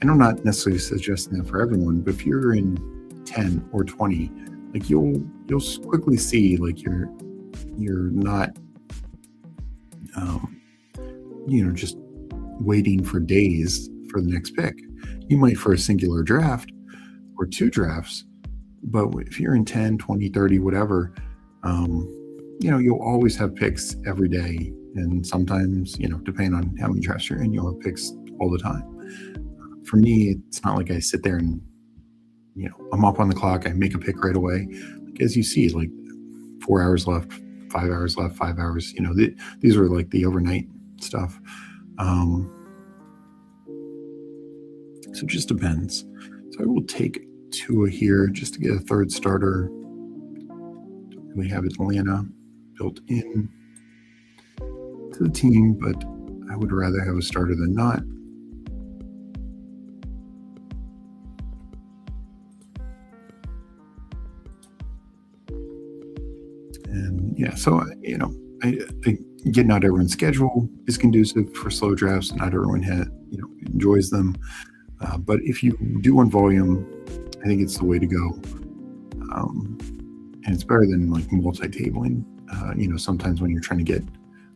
And I'm not necessarily suggesting that for everyone, but if you're in 10 or 20, like you'll quickly see like you're not, just waiting for days for the next pick. You might for a singular draft or 2 drafts, but if you're in 10, 20, 30, whatever, you'll always have picks every day. And sometimes, depending on how many drafts you're in, you'll have picks all the time. For me, it's not like I sit there and, I'm up on the clock, I make a pick right away. Like, as you see, like 4 hours left, 5 hours left, 5 hours, these are like the overnight stuff. So it just depends. So I will take Tua here just to get a third starter. Don't really have Atlanta built in to the team, but I would rather have a starter than not. And yeah, so, I get not everyone's schedule is conducive for slow drafts. Not everyone enjoys them. But if you do want volume, I think it's the way to go. And it's better than like multi-tabling. Sometimes when you're trying to get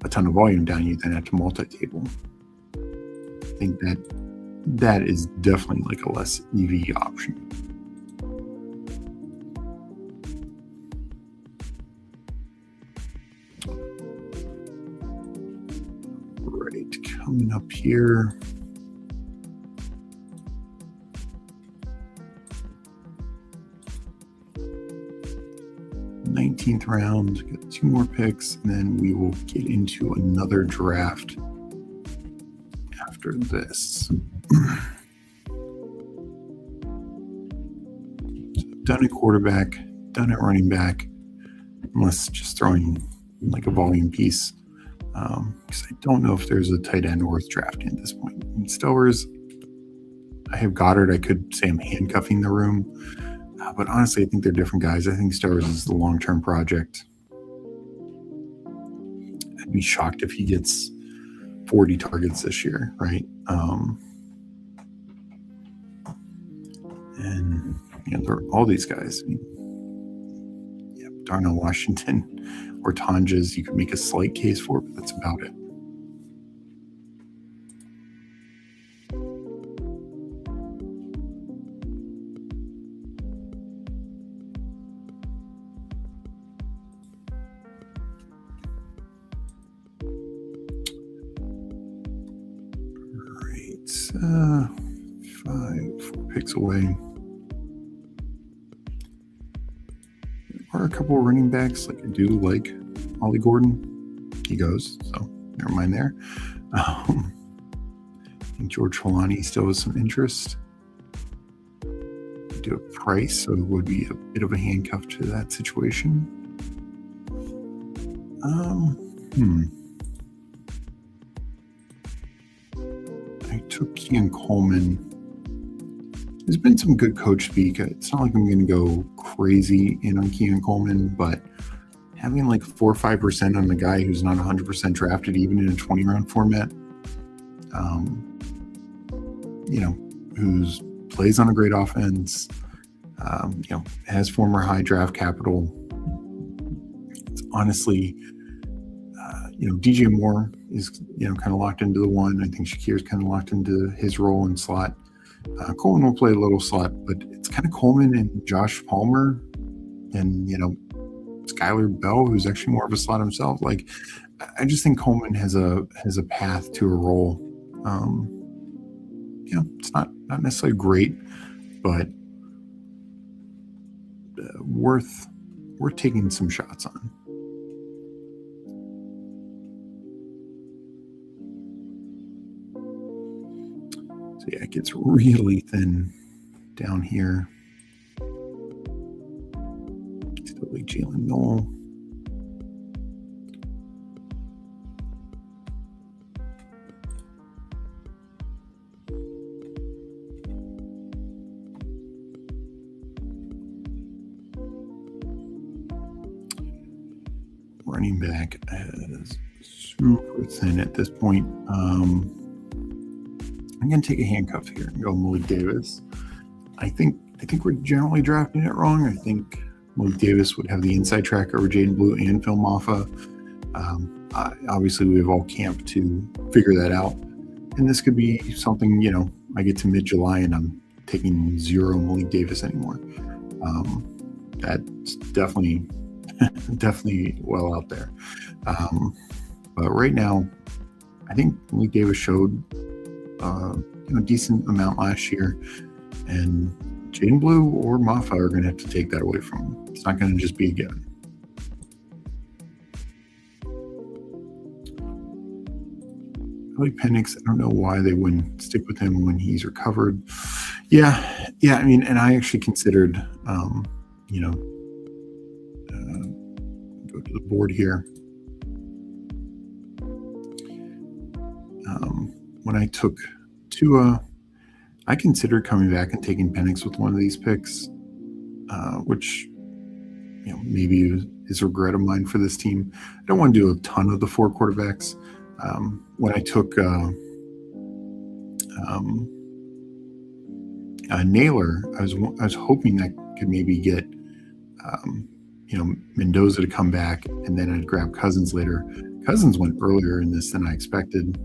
a ton of volume down, you then have to multi-table. I think that is definitely like a less EV option. Right, coming up here. th round, got 2 more picks, and then we will get into another draft after this. Done at quarterback, done at running back, unless just throwing like a volume piece, because I don't know if there's a tight end worth drafting at this point. In Stowers, I have Goddard. I could say I'm handcuffing the room. But honestly, I think they're different guys. I think Stowers is the long-term project. I'd be shocked if he gets 40 targets this year, right? And they're all these guys. Darnell Washington or Tonjes, you could make a slight case for, but that's about it. Four picks away. There are a couple of running backs like I do like Ollie Gordon. He goes, so never mind there. I think George Holani still has some interest. I do a price, so it would be a bit of a handcuff to that situation. I took Keon Coleman. There's been some good coach speak. It's not like I'm going to go crazy in on Keon Coleman, but having like 4 or 5% on the guy who's not 100% drafted, even in a 20-round format, who's plays on a great offense, has former high draft capital. It's honestly, DJ Moore is, kind of locked into the one. I think Shakir's kind of locked into his role in slot. Coleman will play a little slot, but it's kind of Coleman and Josh Palmer and, Skylar Bell, who's actually more of a slot himself. Like, I just think Coleman has a path to a role. It's not necessarily great, but worth taking some shots on. So yeah, it gets really thin down here. Still like Jalen Noel. Running back is super thin at this point. I'm going to take a handcuff here and go Malik Davis. I think we're generally drafting it wrong. I think Malik Davis would have the inside track over Jaden Blue and Phil Maffa. Obviously, we have all camp to figure that out. And this could be something, I get to mid-July and I'm taking 0 Malik Davis anymore. That's definitely well out there. But right now, I think Malik Davis showed a decent amount last year, and Jaden Blue or Maffa are going to have to take that away from him. It's not going to just be a given. I like Penix. I don't know why they wouldn't stick with him when he's recovered. Yeah. I mean, and I actually considered, go to the board here. When I took Tua, I considered coming back and taking Penix with one of these picks, which maybe is a regret of mine for this team. I don't want to do a ton of the 4 quarterbacks. When I took Naylor, I was hoping that could maybe get Mendoza to come back, and then I'd grab Cousins later. Cousins went earlier in this than I expected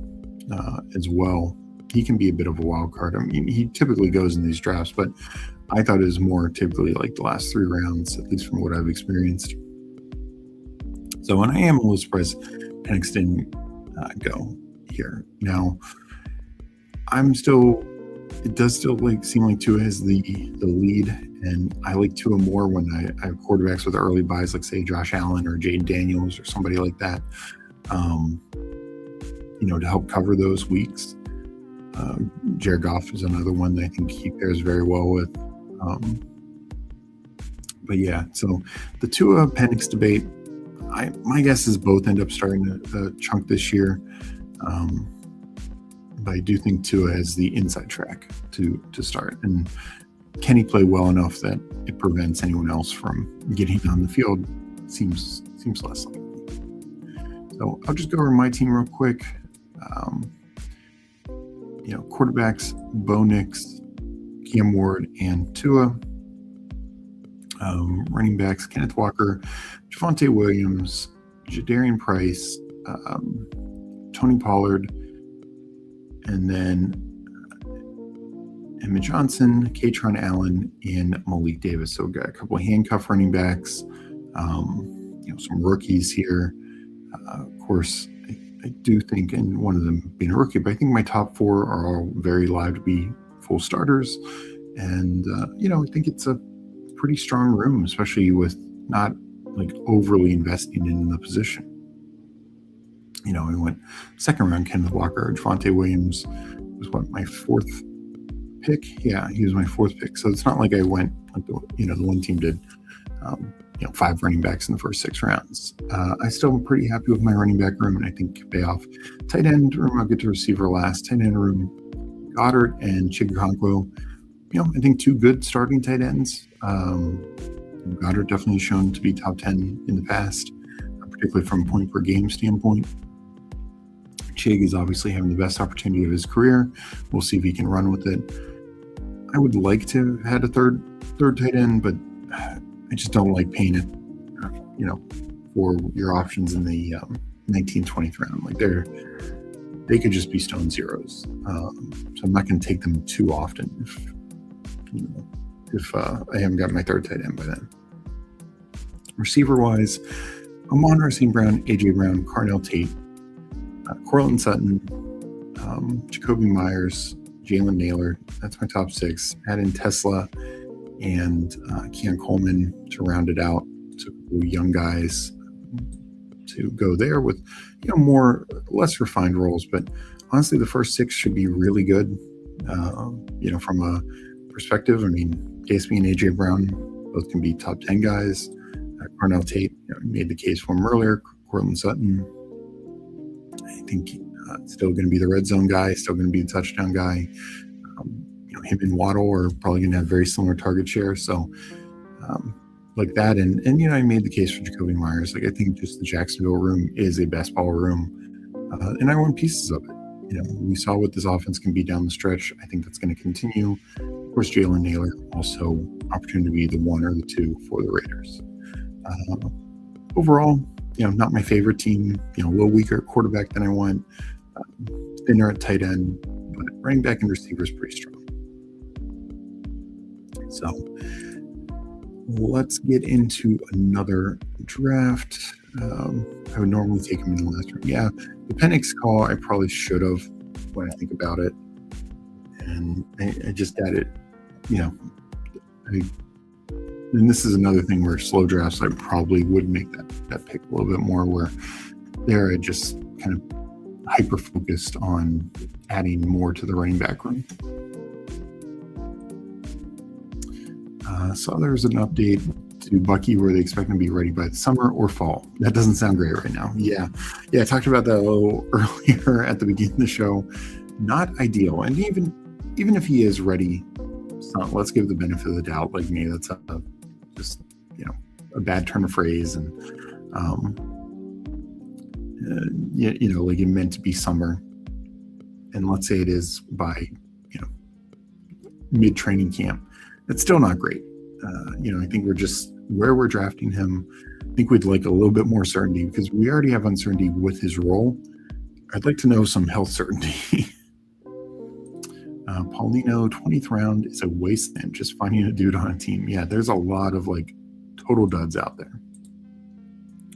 as well. He can be a bit of a wild card. I mean, he typically goes in these drafts, but I thought it was more typically like the last 3 rounds, at least from what I've experienced. So, and I am a little surprised Penix didn't go here. Now, it does still seem like Tua has the lead, and I like Tua more when I have quarterbacks with early buys, like say Josh Allen or Jaden Daniels or somebody like that, to help cover those weeks. Jared Goff is another one that I think he pairs very well with. But yeah, so the Tua Penix debate, my guess is both end up starting to chunk this year. But I do think Tua has the inside track to start. And can he play well enough that it prevents anyone else from getting on the field? Seems less likely. So I'll just go over my team real quick. Quarterbacks, Bo Nix, Cam Ward, and Tua. Running backs, Kenneth Walker, Javonte Williams, Jadarian Price, Tony Pollard, and then Emmett Johnson, Katron Allen, and Malik Davis. So we've got a couple of handcuff running backs, some rookies here. Of course, I do think, and one of them being a rookie, but I think my top 4 are all very live to be full starters. And, I think it's a pretty strong room, especially with not overly investing in the position. We went second round, Kenneth Walker. Javonte Williams was my 4th pick? Yeah, he was my 4th pick. So it's not like I went the one team did, 5 running backs in the first 6 rounds. I still am pretty happy with my running back room, and I think can pay off. Tight end room, I'll get to receiver last. Tight end room, Goddard and Chigakonkwo. I think 2 good starting tight ends. Goddard definitely shown to be top 10 in the past, particularly from a point per game standpoint. Chig is obviously having the best opportunity of his career. We'll see if he can run with it. I would like to have had a third tight end, but I just don't like paying it, for your options in the 19th, 20th round. They could just be stone zeros. So I'm not going to take them too often if I haven't got my 3rd tight end by then. Receiver-wise, Amon-Ra St. Brown, A.J. Brown, Carnell Tate, Cortland Sutton, Jacoby Myers, Jalen Naylor. That's my top 6. Add in Tesla and Keon Coleman to round it out. So young guys to go there with less refined roles. But honestly, the first 6 should be really good. From a perspective, I mean, Gaspi and A.J. Brown both can be top 10 guys. Carnell Tate made the case for him earlier. Cortland Sutton, I think still going to be the red zone guy, still going to be the touchdown guy. Him and Waddle are probably going to have very similar target share. So like that. And I made the case for Jacoby Myers. I think just the Jacksonville room is a best ball room. And I want pieces of it. We saw what this offense can be down the stretch. I think that's going to continue. Of course, Jalen Naylor also opportunity to be the 1 or the 2 for the Raiders. Overall, not my favorite team. A little weaker at quarterback than I want. Thinner at tight end, but running back and receiver is pretty strong. So let's get into another draft. I would normally take him in the last round. Yeah, the Penix call I probably should have when I think about it. And I just got it, and this is another thing where slow drafts, I probably would make that pick a little bit more, where there I just kind of hyper-focused on adding more to the running back room. So there's an update to to Bucky, where they expect him to be ready by the summer or fall. That doesn't sound great right now. Yeah, I talked about that a little earlier at the beginning of the show. Not ideal. And even if he is ready, so let's give the benefit of the doubt. Like maybe that's just a bad turn of phrase, and like it meant to be summer. And let's say it is by mid training camp. It's still not great. I think we're just where we're drafting him. I think we'd like a little bit more certainty because we already have uncertainty with his role. I'd like to know some health certainty. Paulino, 20th round is a wasteland. Just finding a dude on a team. Yeah, there's a lot of total duds out there.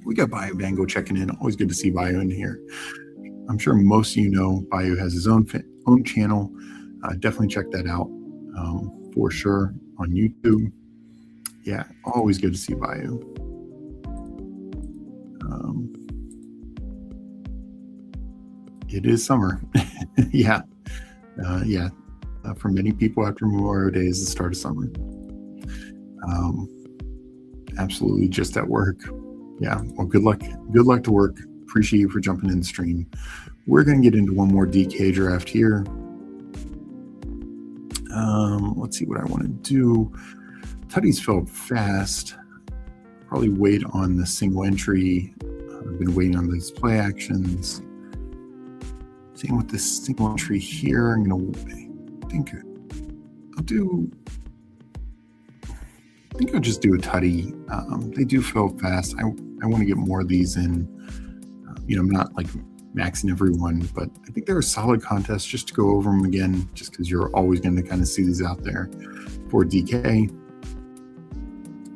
We got Bayou Bango checking in. Always good to see Bayou in here. I'm sure most of you know Bayou has his own channel. Definitely check that out for sure on YouTube. Yeah, always good to see Bayou. It is summer. Yeah. For many people, after Memorial Day is the start of summer. Absolutely just at work. Yeah, well, good luck to work. Appreciate you for jumping in the stream. We're going to get into one more DK draft here. Let's see what I want to do. Tutties filled fast. Probably wait on the single entry. I've been waiting on these play actions. Same with this single entry here. I think I'll just do a tutty. They do fill fast. I want to get more of these in. I'm not maxing everyone, but I think they're a solid contest just to go over them again, just because you're always going to kind of see these out there. For DK,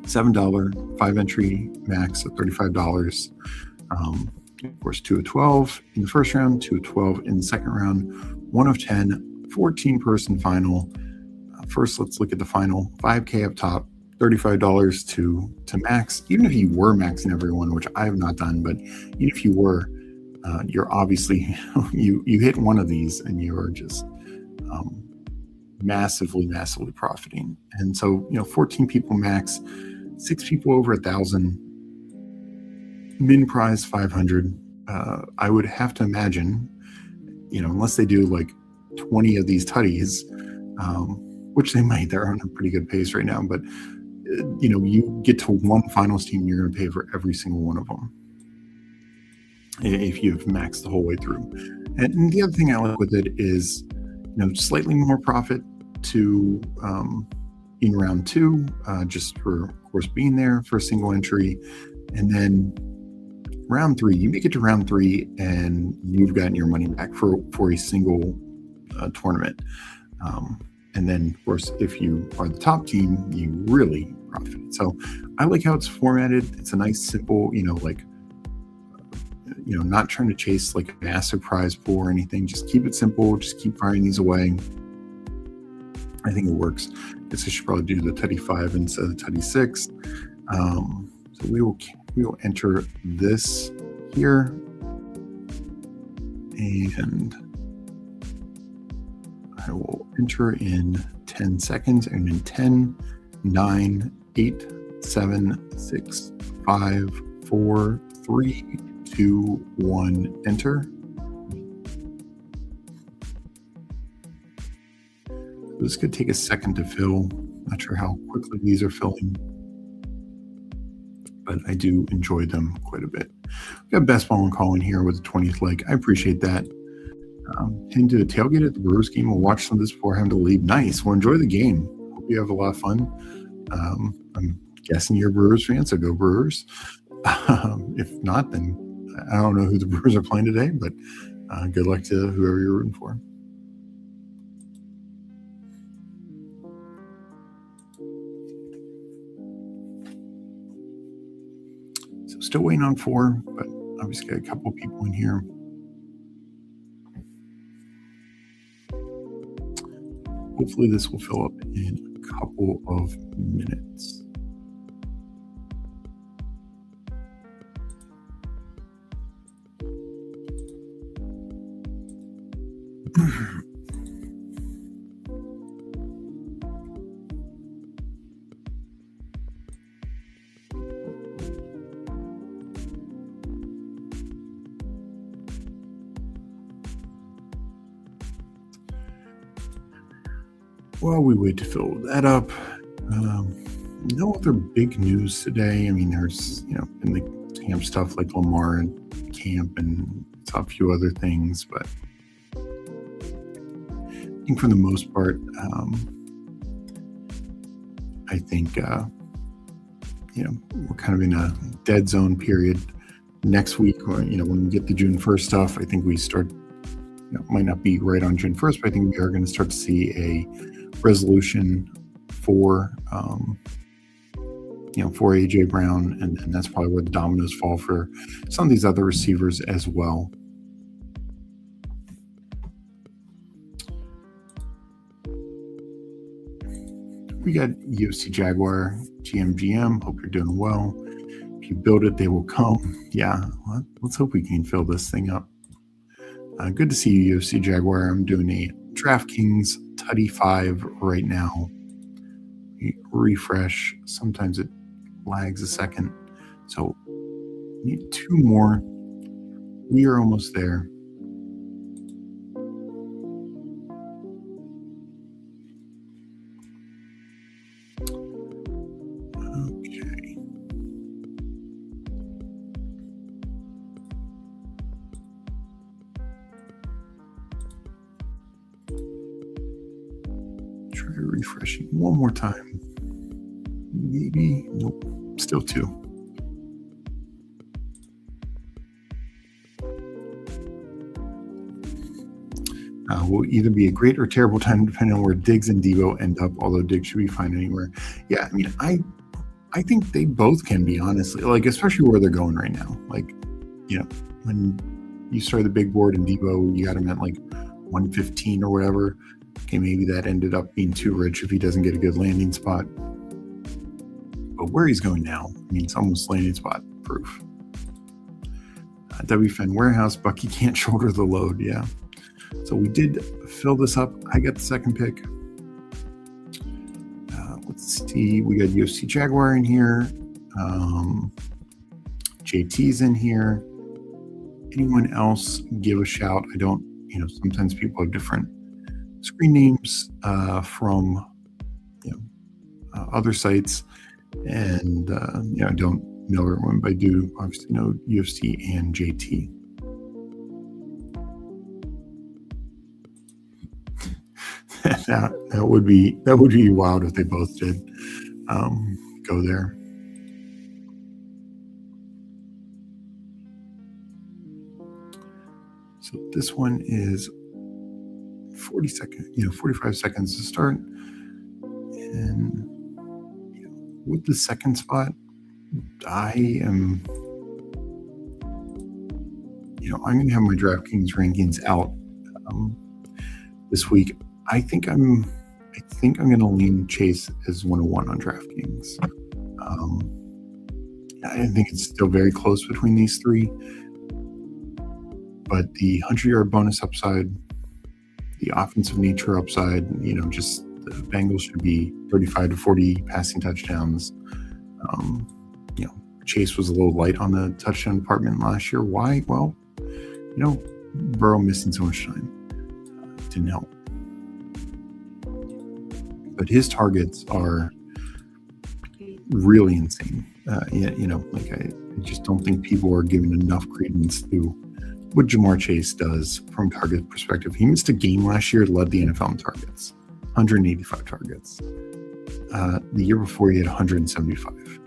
$7, 5 entry max of $35. Of course, 2 of 12 in the first round, 2 of 12 in the second round, 1 of 10, 14-person final. First, let's look at the final. 5K up top, $35 to max. Even if you were maxing everyone, which I have not done, but even if you were, you're obviously you hit one of these and you are just massively profiting. And so 14 people max, 6 people over 1,000, min prize 500. I would have to imagine, unless they do 20 of these tutties, which they might. They're on a pretty good pace right now, but you get to one finals team, you're going to pay for every single one of them if you've maxed the whole way through. And the other thing I like with it is slightly more profit to in round 2, just for, of course, being there for a single entry. And then round 3, you make it to round 3 and you've gotten your money back for a single tournament. And then, of course, if you are the top team, you really profit. So I like how it's formatted. It's a nice, simple, not trying to chase a massive prize pool or anything. Just keep it simple. Just keep firing these away. I think it works. I guess I should probably do the Tutty 5 instead of the Tutty 6. So we will enter this here. And I will enter in 10 seconds, and in 10, 9, 8, 7, 6, 5, 4, 3, 2, 1, enter. This could take a second to fill. Not sure how quickly these are filling, but I do enjoy them quite a bit. We got Best Ball and Colin here with the 20th leg. I appreciate that. Heading to the tailgate at the Brewers game. We'll watch some of this before having to leave. Nice. Well, enjoy the game. Hope you have a lot of fun. I'm guessing you're a Brewers fan, so go Brewers. If not, then I don't know who the Brewers are playing today, but good luck to whoever you're rooting for. So still waiting on 4, but obviously got a couple of people in here. Hopefully this will fill up in a couple of minutes. while we wait to fill that up, no other big news today. I mean, there's, in the camp stuff like Lamar and camp and a few other things, but I think for the most part, I think, we're kind of in a dead zone period. Next week, when we get the June 1st stuff, I think we start, might not be right on June 1st, but I think we are going to start to see a resolution for AJ Brown, and that's probably where the dominoes fall for some of these other receivers as well. We got UFC Jaguar GM. Hope you're doing well. If you build it, they will come. Yeah, let's hope we can fill this thing up. Good to see you, UFC Jaguar. I'm doing a DraftKings Tutty 5 right now. Refresh. Sometimes it lags a second. So need 2 more. We are almost there. Okay. Try refreshing one more time. Maybe. Nope. Still 2. Will either be a great or terrible time depending on where Diggs and Debo end up, although Diggs should be fine anywhere. Yeah, I mean, I think they both can be, honestly, like, especially where they're going right now. Like, when you start the big board and Debo, you got him at like 115 or whatever. Okay, maybe that ended up being too rich if he doesn't get a good landing spot. But where he's going now, I mean, it's almost landing spot proof. WFN Warehouse, Bucky can't shoulder the load. Yeah. So we did fill this up. I got the second pick. Let's see. We got UFC Jaguar in here. JT's in here. Anyone else, give a shout. I don't, sometimes people have different screen names from other sites. And, I don't know everyone, but I do obviously know UFC and JT. that would be wild if they both did go there. So this one is 45 seconds to start. And with the second spot, I am, I'm going to have my DraftKings rankings out this week. I think I'm going to lean Chase as 101 on DraftKings. I think it's still very close between these 3, but the 100-yard bonus upside, the offensive nature upside, just the Bengals should be 35 to 40 passing touchdowns. Chase was a little light on the touchdown department last year. Why? Well, Burrow missing so much time didn't help. But his targets are really insane. I just don't think people are giving enough credence to what Jamar Chase does from target perspective. He missed a game last year, led the NFL in targets, 185 targets. The year before, he had 175.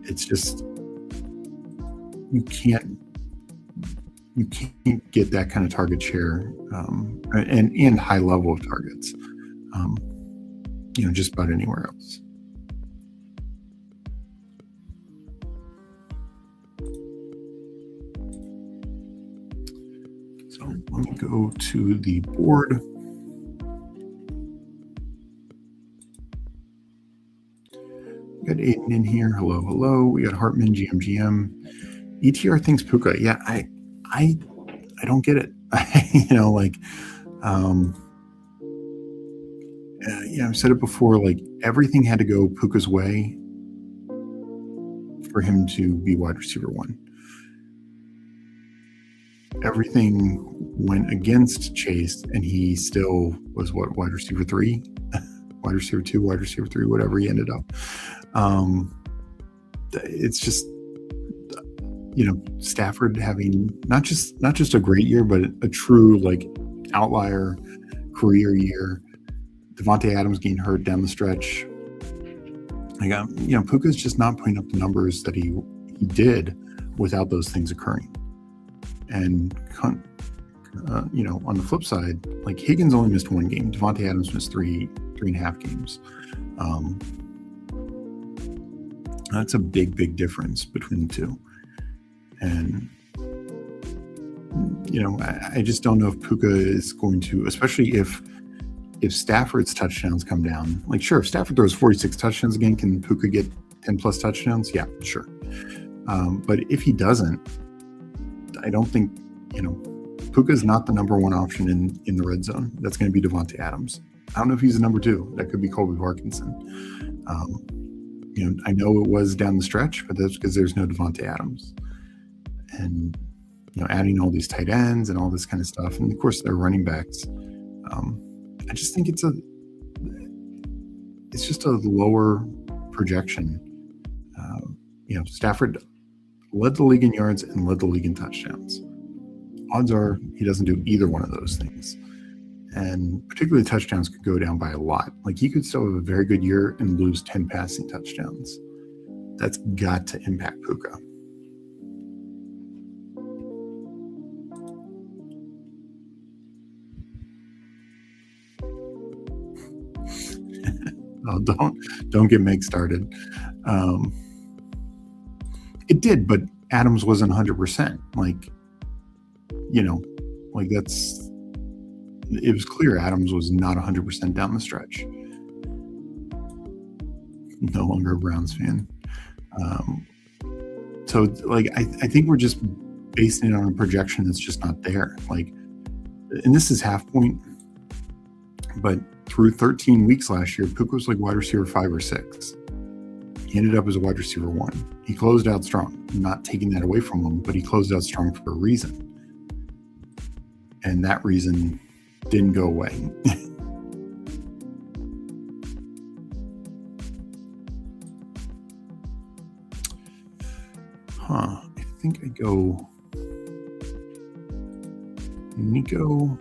It's just, you can't get that kind of target share and high level of targets, just about anywhere else. So let me go to the board. We got Aiden in here. Hello. We got Hartman, GM. ETR thinks Puka. Yeah, I don't get it. I've said it before, like, everything had to go Puka's way for him to be wide receiver 1. everything went against Chase, and he still was wide receiver 3, wide receiver 2, wide receiver 3, whatever he ended up. It's just, Stafford having not just a great year, but a true like outlier career year. Devontae Adams getting hurt down the stretch. Puka's just not putting up the numbers that he did without those things occurring. And on the flip side, like Higgins only missed 1 game. Devontae Adams missed 3.5 games. That's a big difference between the two. And I just don't know if Puka is going to, especially if Stafford's touchdowns come down. Like, sure, if Stafford throws 46 touchdowns again, can Puka get 10 plus touchdowns? Yeah, sure. But if he doesn't, I don't think, Puka is not the number 1 option in the red zone. That's going to be Devontae Adams. I don't know if he's the number 2. That could be Colby Parkinson. I know it was down the stretch, but that's because there's no Devontae Adams. And, adding all these tight ends and all this kind of stuff. And of course, they're running backs. I just think it's just a lower projection. Stafford led the league in yards and led the league in touchdowns. Odds are he doesn't do either one of those things. And particularly touchdowns could go down by a lot. Like, he could still have a very good year and lose 10 passing touchdowns. That's got to impact Puka. Oh, don't get Meg started. It did, but Adams wasn't 100%. It was clear Adams was not 100% down the stretch. No longer a Browns fan. I think we're just basing it on a projection that's just not there. And this is half point, but through 13 weeks last year, Puka was like wide receiver 5 or 6. He ended up as a wide receiver 1. He closed out strong. I'm not taking that away from him, but he closed out strong for a reason. And that reason didn't go away. I think I go Nico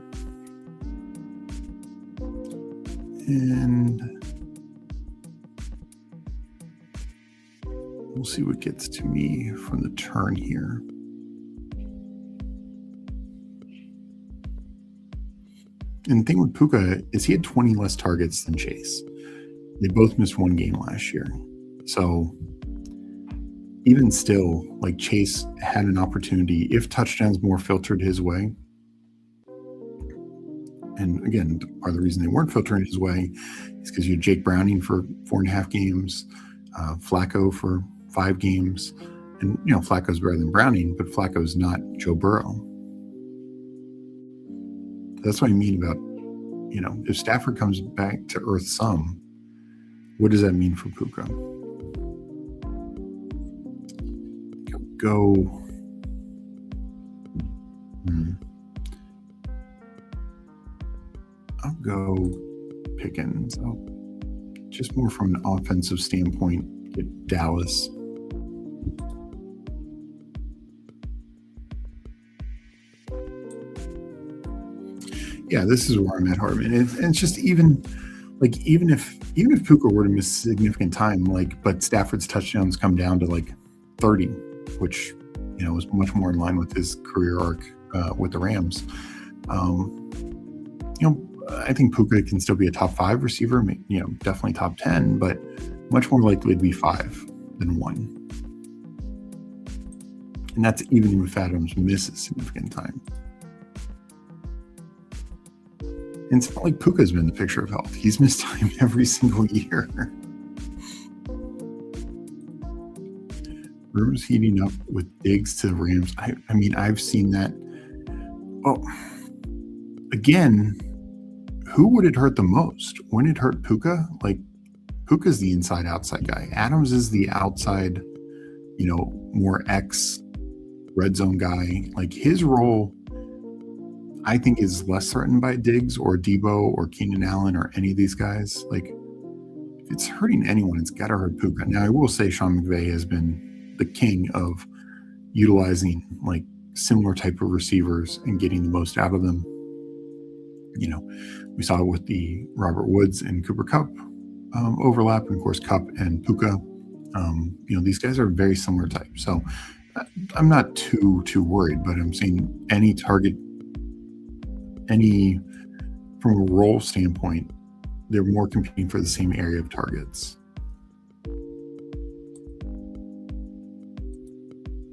and we'll see what gets to me from the turn here. And the thing with Puka is he had 20 less targets than Chase. They both missed 1 game last year. So even still, Chase had an opportunity if touchdowns more filtered his way. And again, part of the reason they weren't filtering his way is because you had Jake Browning for 4.5 games, Flacco for 5 games. And, Flacco's better than Browning, but Flacco's not Joe Burrow. That's what I mean about, if Stafford comes back to earth some, what does that mean for Puka? I'll go Pickens. Just more from an offensive standpoint, get Dallas. Yeah, this is where I'm at, Hartman. And it's just even if Puka were to miss significant time, but Stafford's touchdowns come down to 30, which was much more in line with his career arc with the Rams. I think Puka can still be a top 5 receiver, definitely top 10, but much more likely to be 5 than 1. And that's even if Adams misses significant time. And it's not like Puka's been the picture of health. He's missed time every single year. Rumors heating up with Diggs to the Rams. I mean, I've seen that. Oh, again, who would it hurt the most? When it hurt Puka? Puka's the inside-outside guy. Adams is the outside, more X red zone guy. His role I think is less threatened by Diggs or Debo or Keenan Allen or any of these guys. Like, if it's hurting anyone, it's got to hurt Puka. Now, I will say Sean McVay has been the king of utilizing like similar type of receivers and getting the most out of them. You know, we saw it with the Robert Woods and Cooper Kupp overlap, and of course Kupp and Puka. You know, these guys are very similar types. So I'm not too worried, but I'm saying any target, from a role standpoint, they're more competing for the same area of targets.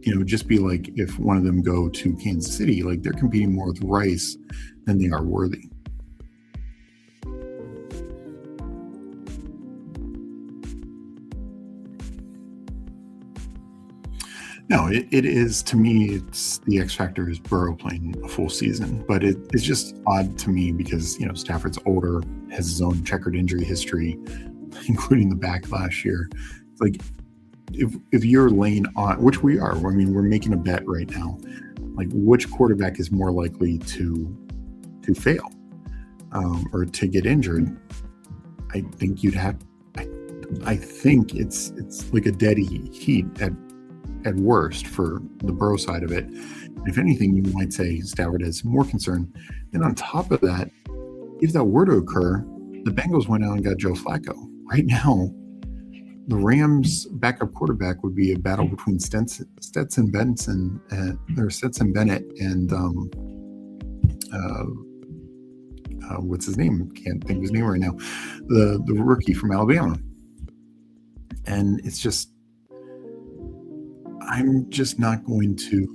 You know, just be like if one of them go to Kansas City, like they're competing more with Rice than they are Worthy. No, it is, to me, it's the X factor is Burrow playing a full season, but it's just odd to me because, you know, Stafford's older, has his own checkered injury history, including the back last year. It's like, if you're laying on, which we are, I mean, we're making a bet right now, like which quarterback is more likely to fail or to get injured. I think you'd have, I think it's like a dead heat at worst for the Burrow side of it. And if anything, you might say Stafford has more concern. And on top of that, if that were to occur, the Bengals went out and got Joe Flacco. Right now, the Rams' backup quarterback would be a battle between Stetson Bennett and what's his name? Can't think of his name right now. The rookie from Alabama. And it's just, I'm just not going to.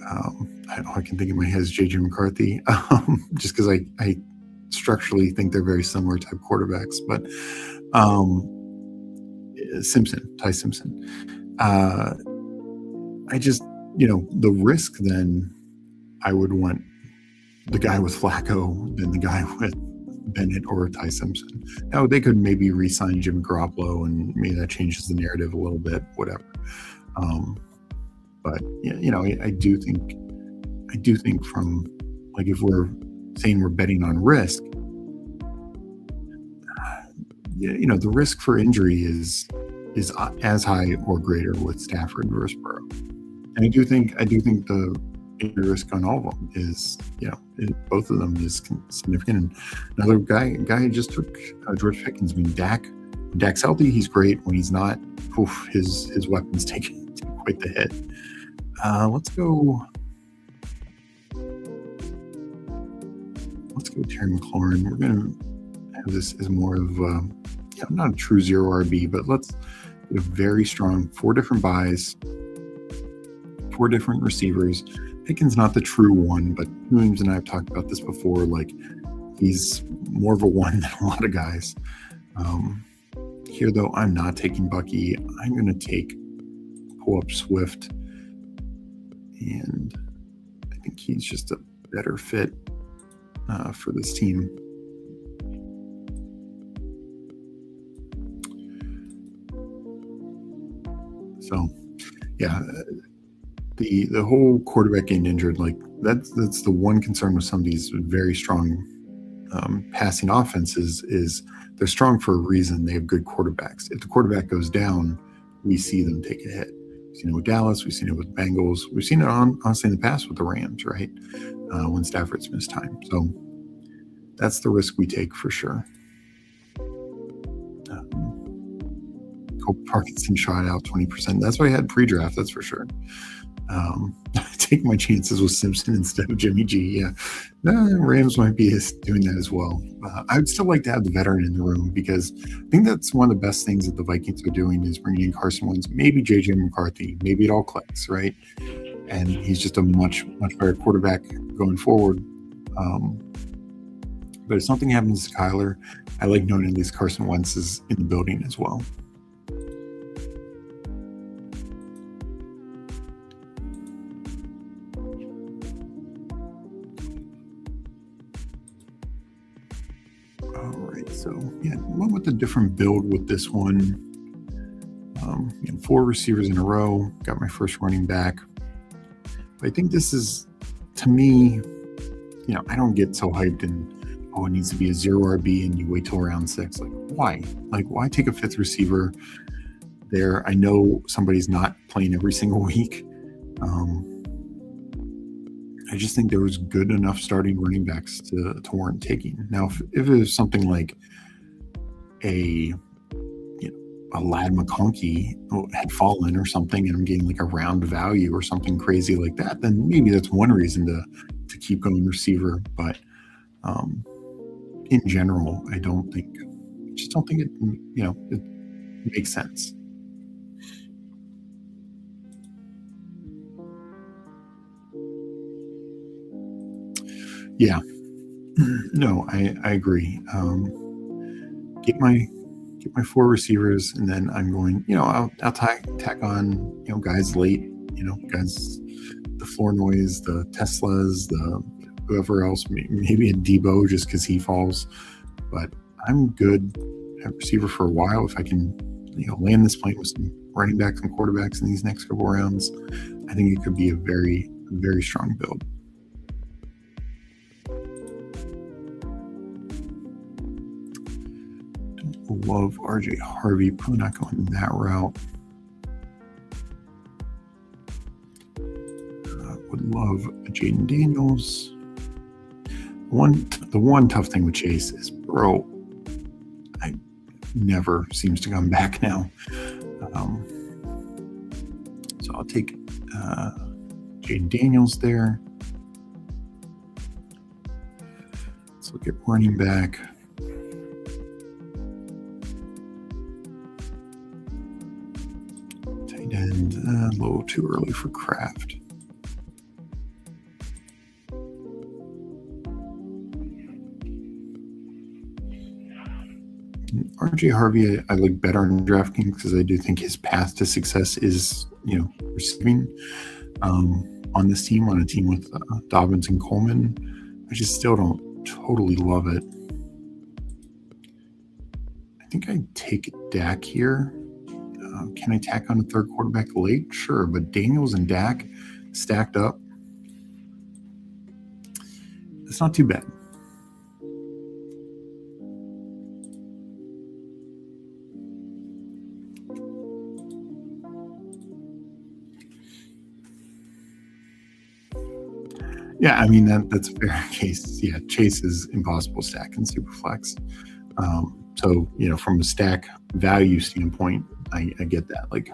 All I can think in my head is JJ McCarthy, just because I structurally think they're very similar type quarterbacks. But Ty Simpson. I just, you know, the risk. Then I would want the guy with Flacco than the guy with Bennett or Ty Simpson. Now they could maybe re-sign Jimmy Garoppolo, and maybe that changes the narrative a little bit. Whatever. But you know, I do think from, like, if we're saying we're betting on risk, you know, the risk for injury is as high or greater with Stafford versus Burrow. And I do think the injury risk on all of them is, you know, both of them is significant. And another guy just took George Pickens. I mean, Dak's healthy, he's great. When he's not, his weapons take quite the hit. Let's go Terry McLaurin. We're gonna have this as more of not a true zero RB, but let's get a very strong 4 different buys, 4 different receivers. Pickens not the true one, but Williams and I have talked about this before. Like, he's more of a one than a lot of guys. Here, though, I'm not taking Bucky. I'm going to pull up Swift, and I think he's just a better fit for this team. So, yeah, the whole quarterback getting injured, like that's the one concern with some of these very strong passing offenses is they're strong for a reason. They have good quarterbacks. If the quarterback goes down, we see them take a hit. We've seen it with Dallas. We've seen it with Bengals. We've seen it honestly in the past with the Rams, right? When Stafford's missed time. So that's the risk we take for sure. Hope Parkinson shot out 20%. That's what I had pre-draft, that's for sure. Take my chances with Simpson instead of Jimmy G. Yeah, Rams might be doing that as well. I would still like to have the veteran in the room, because I think that's one of the best things that the Vikings are doing is bringing in Carson Wentz, maybe JJ McCarthy, maybe it all clicks, right? And he's just a much better quarterback going forward. But if something happens to Kyler, I like knowing at least Carson Wentz is in the building as well. So yeah, went with a different build with this one. 4 receivers in a row. Got my first running back. But I think this is, to me, I don't get so hyped and, it needs to be a 0 RB and you wait till round 6. Like, why? Like, why take a 5th receiver there? I know somebody's not playing every single week. I just think there was good enough starting running backs to warrant taking. Now, if it was something like a Lad McConkey had fallen or something, and I'm getting like a round value or something crazy like that, then maybe that's one reason to keep going receiver. But in general, I just don't think it, it makes sense. Yeah, no, I agree. Get my 4 receivers, and then I'm going, I'll tack on, guys late, guys, the Flournoys, the Teslas, the whoever else, maybe a Debo just because he falls. But I'm good at receiver for a while. If I can, land this plane with some running backs and quarterbacks in these next couple rounds, I think it could be a very, very strong build. Love RJ Harvey, probably not going that route. Would love Jaden Daniels. The one tough thing with Chase is, bro, I never seems to come back now. So I'll take Jaden Daniels there. Let's look at running back. And a little too early for Kraft. RJ Harvey, I like better on DraftKings because I do think his path to success is, receiving on this team, on a team with Dobbins and Coleman. I just still don't totally love it. I think I'd take Dak here. Can I tack on a 3rd quarterback late? Sure, but Daniels and Dak stacked up. It's not too bad. Yeah, I mean, that's a fair case. Yeah, Chase is impossible to stack in Superflex. So, from a stack value standpoint, I get that. Like,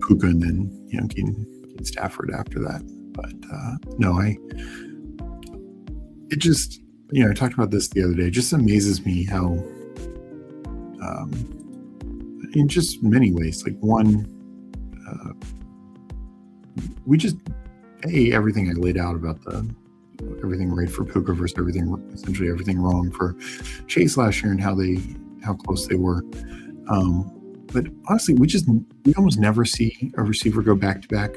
Puka and then, getting Stafford after that. But, no, it just, I talked about this the other day. It just amazes me how, in just many ways, like one, we just, everything I laid out about everything right for Puka versus essentially everything wrong for Chase last year and how close they were. But honestly, we almost never see a receiver go back to back.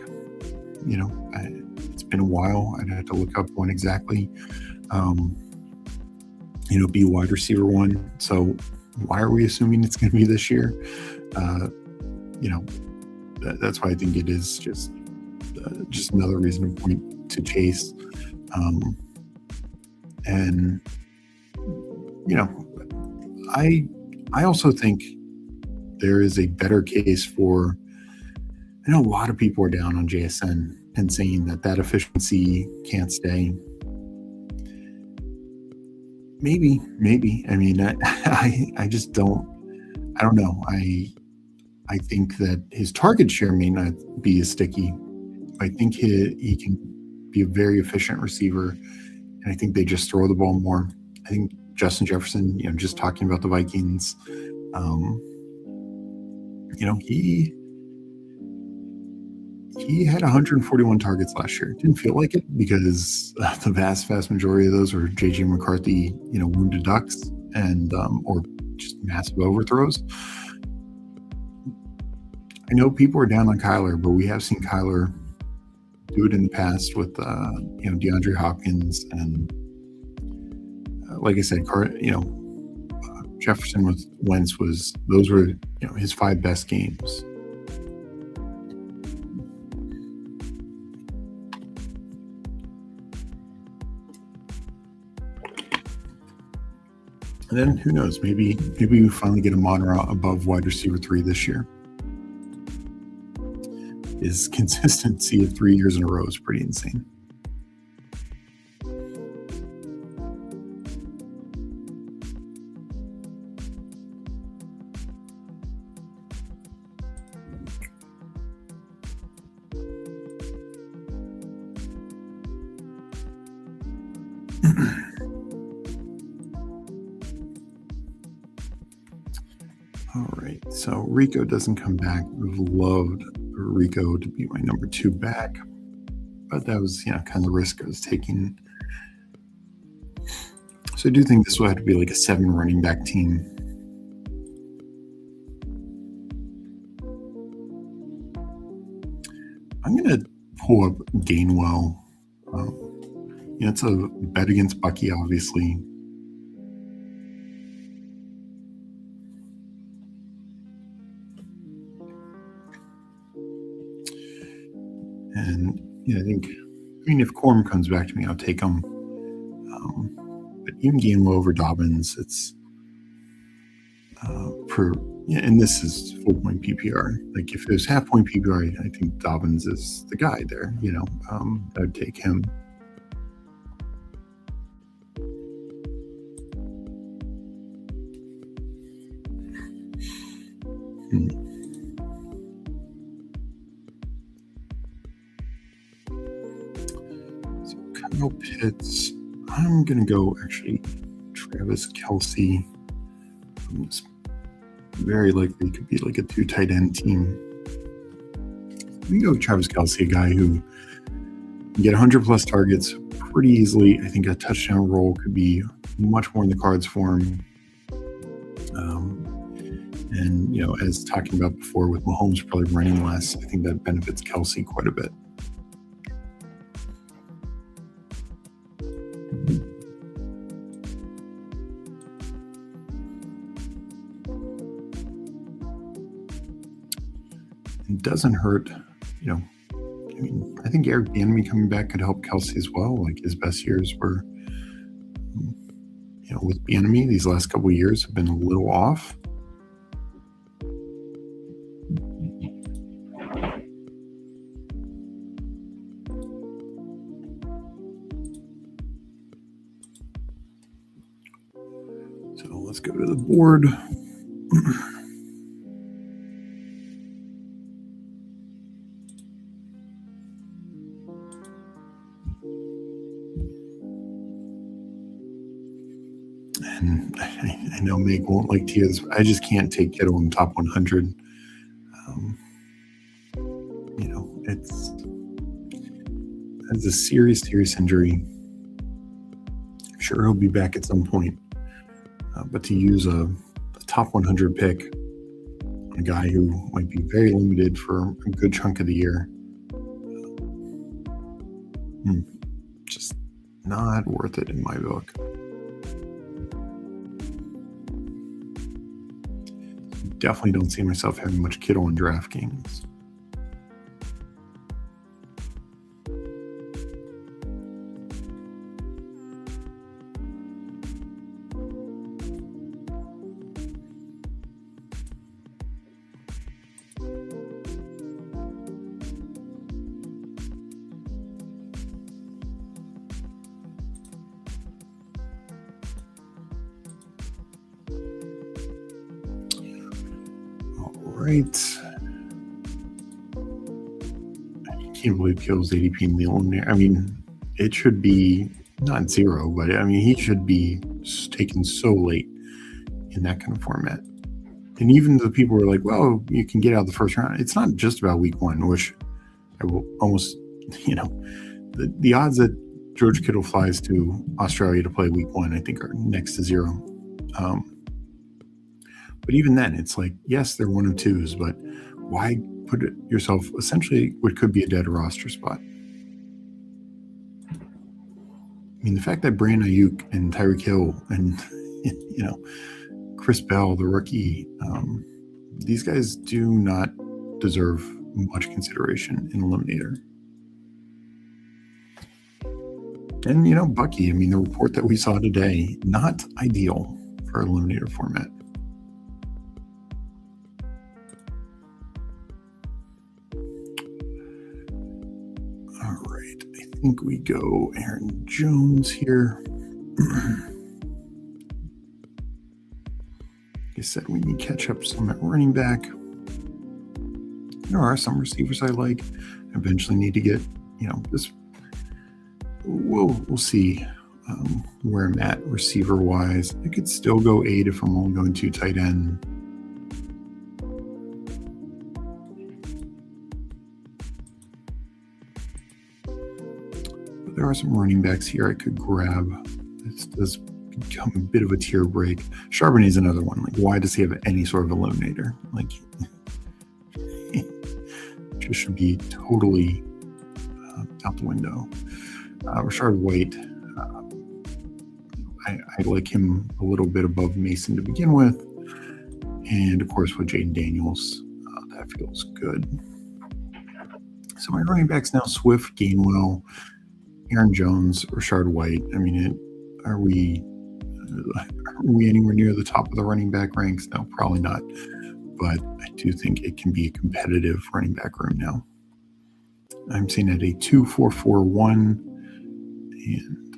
It's been a while. I'd have to look up one exactly. Be wide receiver 1. So why are we assuming it's going to be this year? That's why I think it is just another reason to point to Chase. And I also think there is a better case for, I know a lot of people are down on JSN and saying that efficiency can't stay. Maybe. I mean, I just don't know. I think that his target share may not be as sticky. I think he can be a very efficient receiver, and I think they just throw the ball more. I think Justin Jefferson, just talking about the Vikings, he had 141 targets last year. It didn't feel like it because the vast majority of those were JJ McCarthy, wounded ducks and or just massive overthrows. I know people are down on Kyler, but we have seen Kyler do it in the past with DeAndre Hopkins and like I said, Jefferson with Wentz those were his 5 best games. And then who knows? Maybe we finally get a Monra above wide receiver 3 this year. His consistency of 3 years in a row is pretty insane. All right, so Rico doesn't come back. We've loved Rico to be my number 2 back, but that was, kind of the risk I was taking. So I do think this will have to be like a 7 running back team. I'm going to pull up Gainwell. It's a bet against Bucky, obviously. And if Corm comes back to me, I'll take him. But even Gainwell over Dobbins, it's and this is full point PPR. Like if it was half point PPR, I think Dobbins is the guy there. I would take him. So Kyle Pitts. I'm gonna go actually Travis Kelce. It's very likely could be like a 2 tight end team. We go Travis Kelce, a guy who can get 100 plus targets pretty easily. I think a touchdown roll could be much more in the cards for him. And as talking about before with Mahomes probably running less, I think that benefits Kelce quite a bit. It doesn't hurt, I think Eric Bieniemy coming back could help Kelce as well. Like his best years were, with Bieniemy, these last couple of years have been a little off. So let's go to the board. And I know Meg won't like to hear this. I just can't take Kittle in the top 100. It's a serious injury. I'm sure he'll be back at some point. But to use a top 100 pick on a guy who might be very limited for a good chunk of the year, just not worth it in my book. Definitely don't see myself having much Kittle in DraftKings. Right. I can't believe Kill's ADP in the there. I mean, it should be not 0, but he should be taken so late in that kind of format. And even the people were like, well, you can get out of the first round. It's not just about week 1, which I will almost, the odds that George Kittle flies to Australia to play week 1, I think are next to 0. But even then, it's like, yes, they're 1 of 2s, but why put yourself essentially what could be a dead roster spot? The fact that Brandon Ayuk and Tyreek Hill and, Chris Bell, the rookie, these guys do not deserve much consideration in Eliminator. And, Bucky, the report that we saw today, not ideal our eliminator format. All right, I think we go Aaron Jones here. Like I said, we need to catch up some at running back. There are some receivers I like. Eventually need to get, this. We'll see where I'm at receiver wise. I could still go 8 if I'm only going 2 tight end. But there are some running backs here I could grab. This does become a bit of a tier break. Charbonnet is another one. Like, why does he have any sort of eliminator? Like, just should be totally out the window. Rashard White, I like him a little bit above Mason to begin with. And of course with Jaden Daniels, that feels good. So my running backs now: Swift, Gainwell, Aaron Jones, Rashard White. I mean, are we anywhere near the top of the running back ranks? No, probably not. But I do think it can be a competitive running back room now. I'm seeing at a 2-4-4-1, and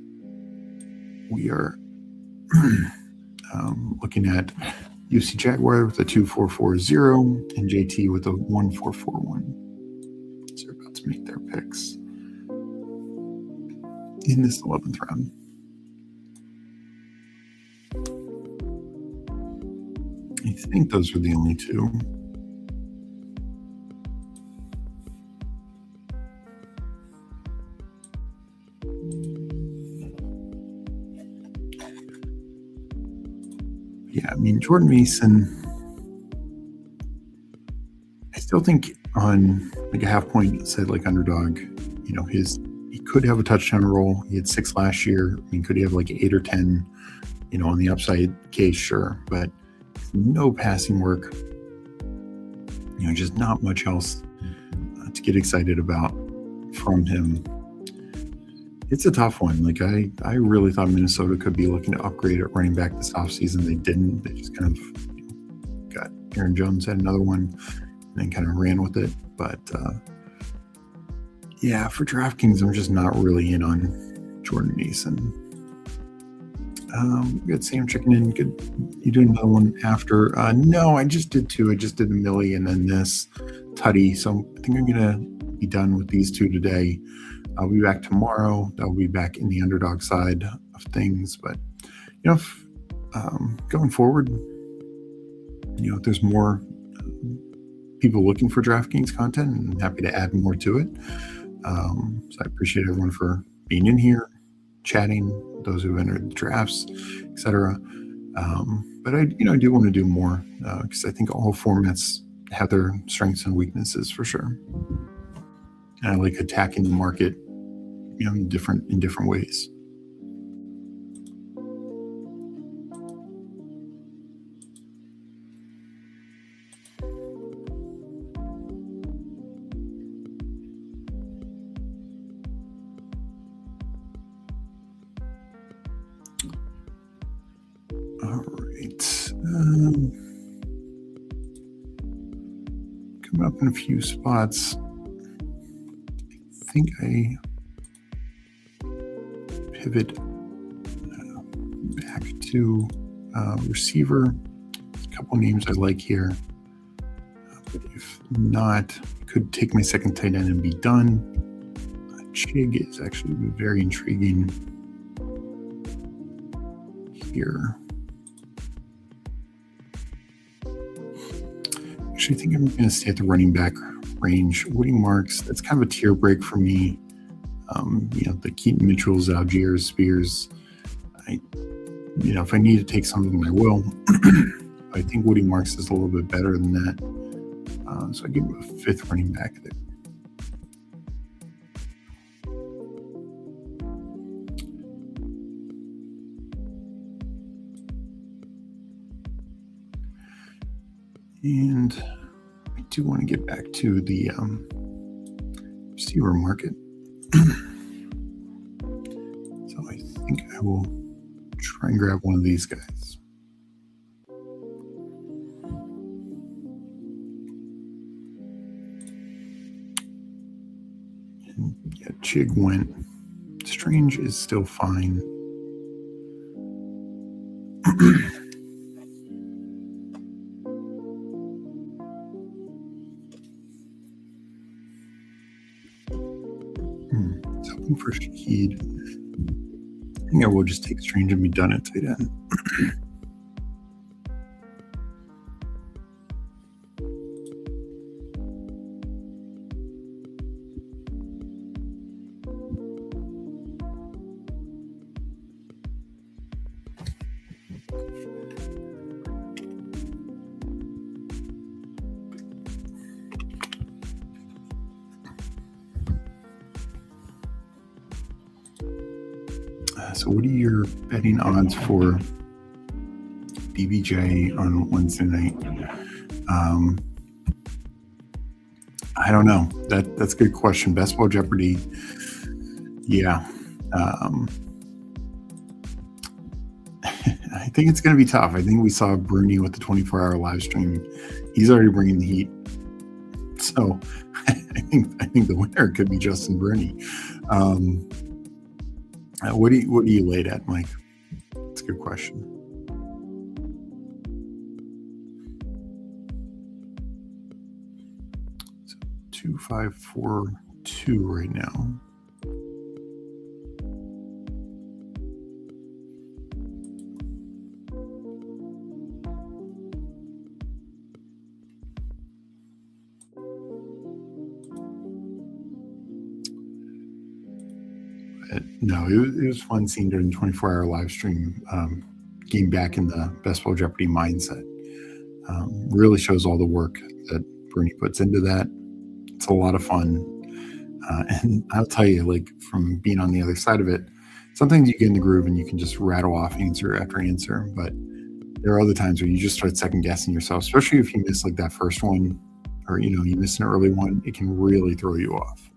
we are looking at UC Jaguar with a 2-4-4-0 and JT with a 1-4-4-1. So they're about to make their picks in this 11th round. I think those are the only two. Yeah, I mean, Jordan Mason, I still think on like a half point, said like underdog, he could have a touchdown roll. He had 6 last year. I mean, could he have like 8 or 10, on the upside case? Sure. But no passing work, just not much else to get excited about from him. It's a tough one. Like I really thought Minnesota could be looking to upgrade at running back this offseason. They didn't. They just kind of got Aaron Jones, had another one, and then kind of ran with it. But yeah, for DraftKings, I'm just not really in on Jordan Mason. Good, Sam checking in. Good. You doing another one after? No, I just did 2. I just did the Millie and then this Tutty. So I think I'm gonna be done with these 2 today. I'll be back tomorrow. I'll be back in the underdog side of things. But going forward, if there's more people looking for DraftKings content, I'm happy to add more to it. So I appreciate everyone for being in here, chatting, those who entered the drafts, etc. But I do want to do more because I think all formats have their strengths and weaknesses for sure. And I like attacking the market, in different ways. All right. Coming up in a few spots. I think I pivot back to receiver. There's a couple names I like here. But if not, could take my second tight end and be done. Chig is actually very intriguing here. Actually, I think I'm going to stay at the running back range. Woody Marks, that's kind of a tier break for me. The Keaton Mitchells, Algiers, Spears. If I need to take some of them, I will. I think Woody Marks is a little bit better than that. So I give him a 5th running back there. And I do want to get back to the receiver market. So I think I will try and grab one of these guys. And yeah, Chig went. Strange is still fine. It's hoping for Shahid. I think I will just take Strange and be done at tight end. So what are your betting odds for DBJ on Wednesday night? I don't know. That's a good question. Best Ball Jeopardy. Yeah. I think it's going to be tough. I think we saw Bruni with the 24-hour live stream. He's already bringing the heat. So I think the winner could be Justin Bruni. What do you lay at, Mike? That's a good question. So 2-5-4-2 right now. No, it was fun seeing during the 24-hour live stream, getting back in the Best Ball Jeopardy mindset. Really shows all the work that Bernie puts into that. It's a lot of fun. And I'll tell you, like, from being on the other side of it, sometimes you get in the groove and you can just rattle off answer after answer. But there are other times where you just start second guessing yourself, especially if you miss like that first one, or, you miss an early one. It can really throw you off.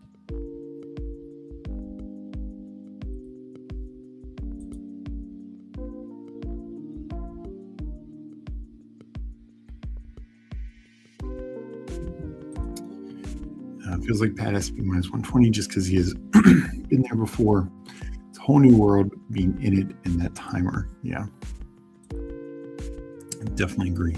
Feels like Pat has to be minus 120 just because he has been there before. It's a whole new world being in it in that timer. Yeah. I definitely agree.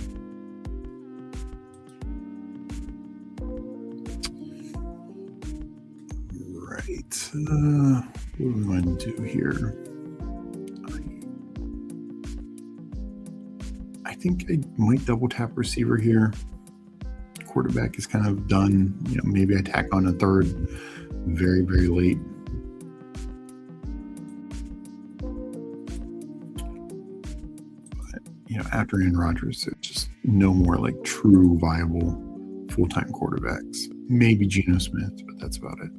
Right. What do we want to do here? I think I might double tap receiver here. Quarterback is kind of done. Maybe I tack on a third very, very late. But, after Aaron Rodgers, there's just no more like true viable full-time quarterbacks. Maybe Geno Smith, but that's about it.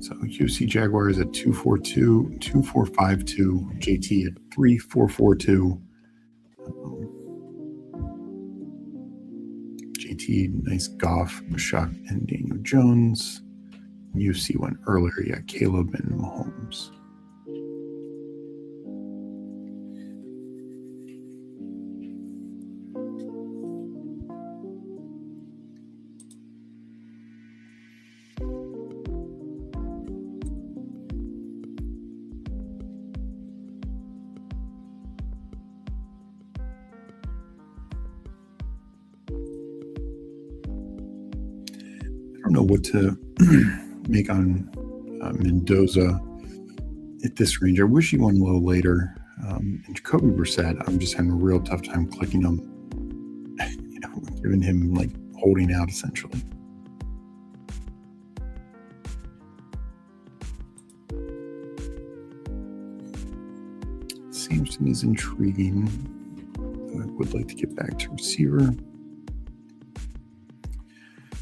So UC Jaguars at 242, 2452, JT at 3442. JT, nice Goff, Bashak, and Daniel Jones. UC went earlier, yeah, Caleb and Mahomes. I don't know what to make on Mendoza at this range. I wish he won a little later. And Jacoby Brissett, I'm just having a real tough time clicking him, giving him like holding out essentially. Samson is intriguing. I would like to get back to receiver.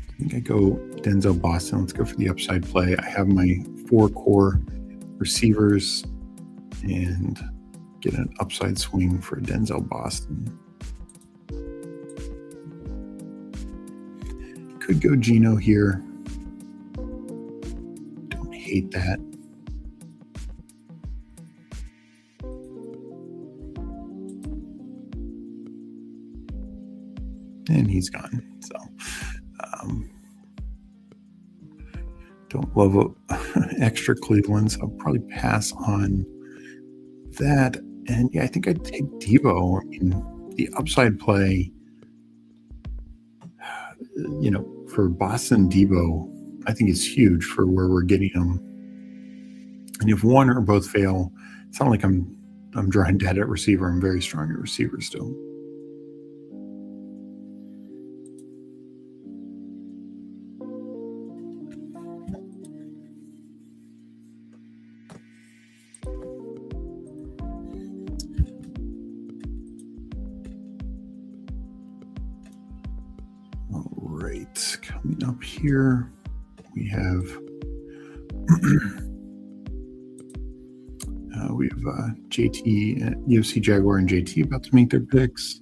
I think I go Denzel Boston. Let's go for the upside play. I have my 4 core receivers and get an upside swing for Denzel Boston. Could go Geno here. Don't hate that. and he's gone. So don't love extra Cleveland, so I'll probably pass on that. And yeah, I think I'd take Debo. I mean, the upside play, for Boston Debo, I think it's huge for where we're getting him. And if one or both fail, it's not like I'm drawing dead at receiver. I'm very strong at receiver still. All right, coming up here, we have JT, UFC Jaguar and JT about to make their picks.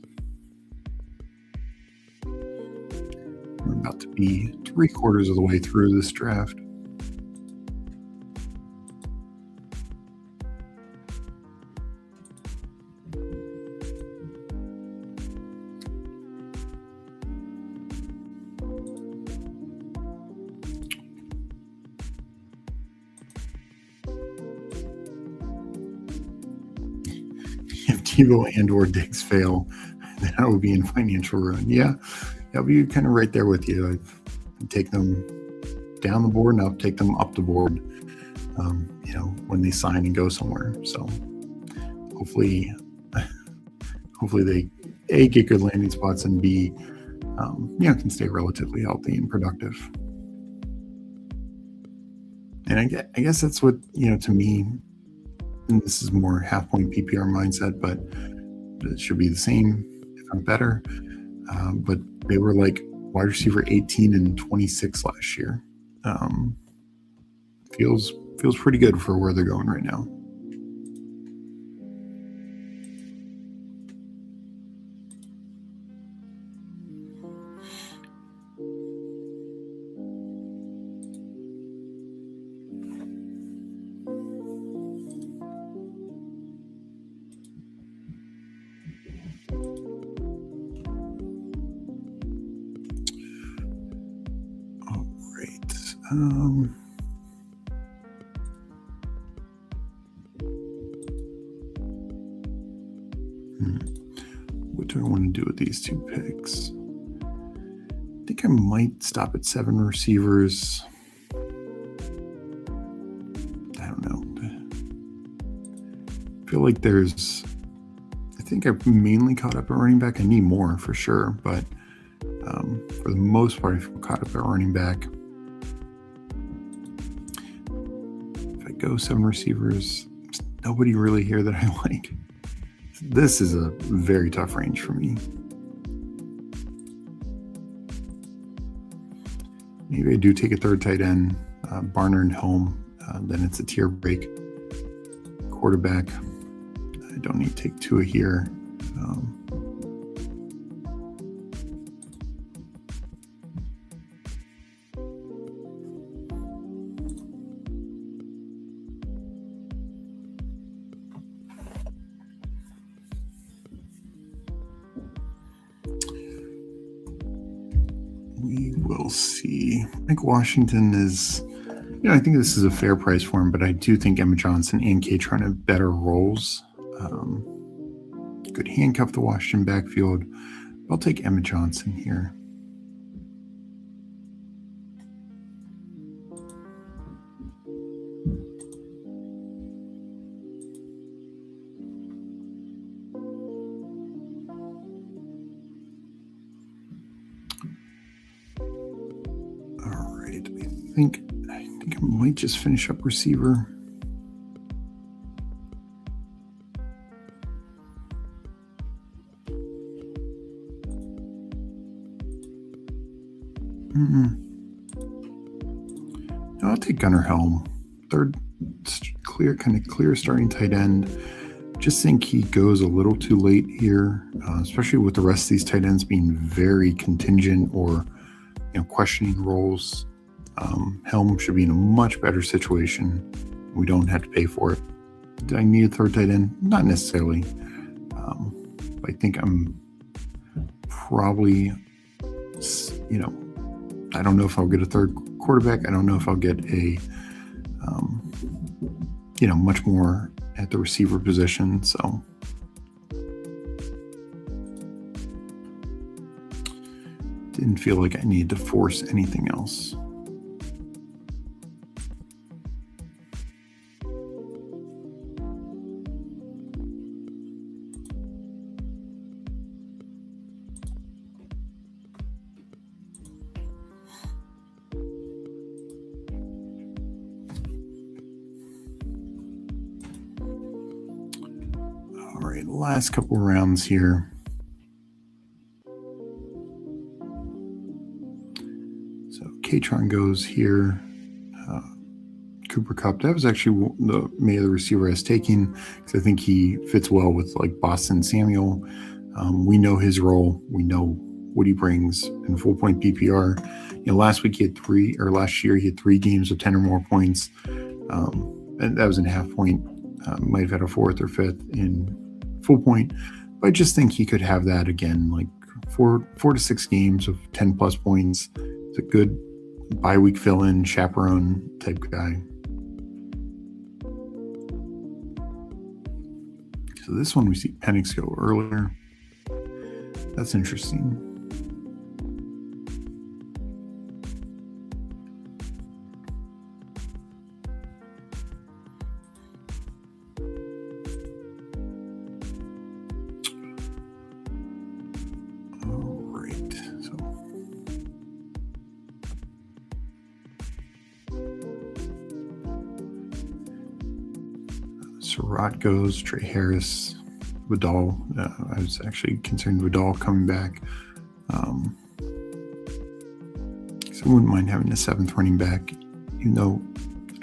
We're about to be 3/4 of the way through this draft. If Debo and or Diggs fail, then I will be in financial ruin. Yeah, I'll be kind of right there with you. I take them down the board, and I'll take them up the board, when they sign and go somewhere. So hopefully they A, get good landing spots, and B, can stay relatively healthy and productive. And I guess that's what, to me, and this is more half-point PPR mindset, but it should be the same, if not better. But they were like wide receiver 18 and 26 last year. Feels pretty good for where they're going right now. What do I want to do with these two picks? I think I might stop at 7 receivers. I don't know. I feel like I think I've mainly caught up at running back. I need more for sure, but for the most part, I feel caught up at running back. If I go 7 receivers, there's nobody really here that I like. This is a very tough range for me. Maybe I do take a third tight end, Barner and Helm. Then it's a tier break. Quarterback, I don't need to take Tua here. We will see. I think Washington is, I think this is a fair price for him, but I do think Emma Johnson and K-Tron have better roles. Could handcuff the Washington backfield. I'll take Emma Johnson here. I think I might just finish up receiver. No, I'll take Gunnar Helm. Third, clear starting tight end. Just think he goes a little too late here, especially with the rest of these tight ends being very contingent or questioning roles. Helm should be in a much better situation. We don't have to pay for it. Do I need a third tight end? Not necessarily. I think I'm probably I don't know if I'll get a third quarterback. I don't know if I'll get a, much more at the receiver position. So didn't feel like I needed to force anything else. All right, last couple rounds here. So Katron goes here. Cooper Kupp, that was actually the receiver I was taking because I think he fits well with like Boston Samuel. We know his role. We know what he brings in full point PPR. Last year he had 3 games of 10 or more points. And that was in half point. Might have had a 4th or 5th in full point. But I just think he could have that again, like 4 to 6 games of 10 plus points. It's a good bye week fill-in, chaperone type guy. So this one we see Penix go earlier. That's interesting. All right. Surratt goes, Trey Harris, Vidal. I was actually concerned Vidal coming back. So I wouldn't mind having a 7th running back, even though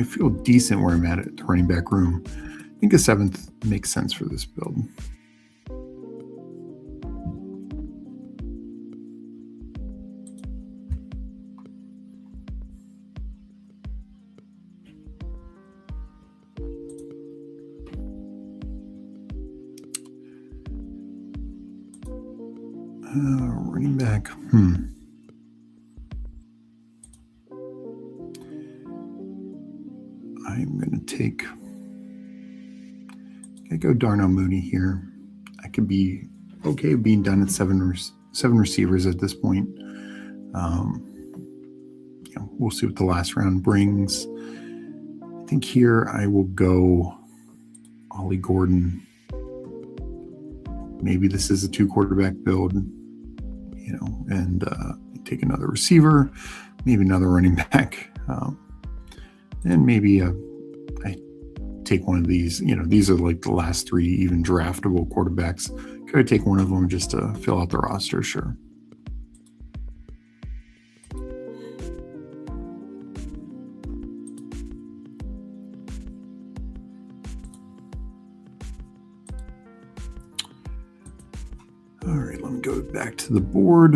I feel decent where I'm at the running back room. I think a 7th makes sense for this build. Running back. I'm going to take. I go Darnell Mooney here. I could be okay being done at 7 receivers at this point. We'll see what the last round brings. I think here I will go Ollie Gordon. Maybe this is a 2 quarterback build, and take another receiver, maybe another running back, and maybe I take one of these. These are like the last 3 even draftable quarterbacks. Could I take one of them just to fill out the roster? Sure. All right, let me go back to the board.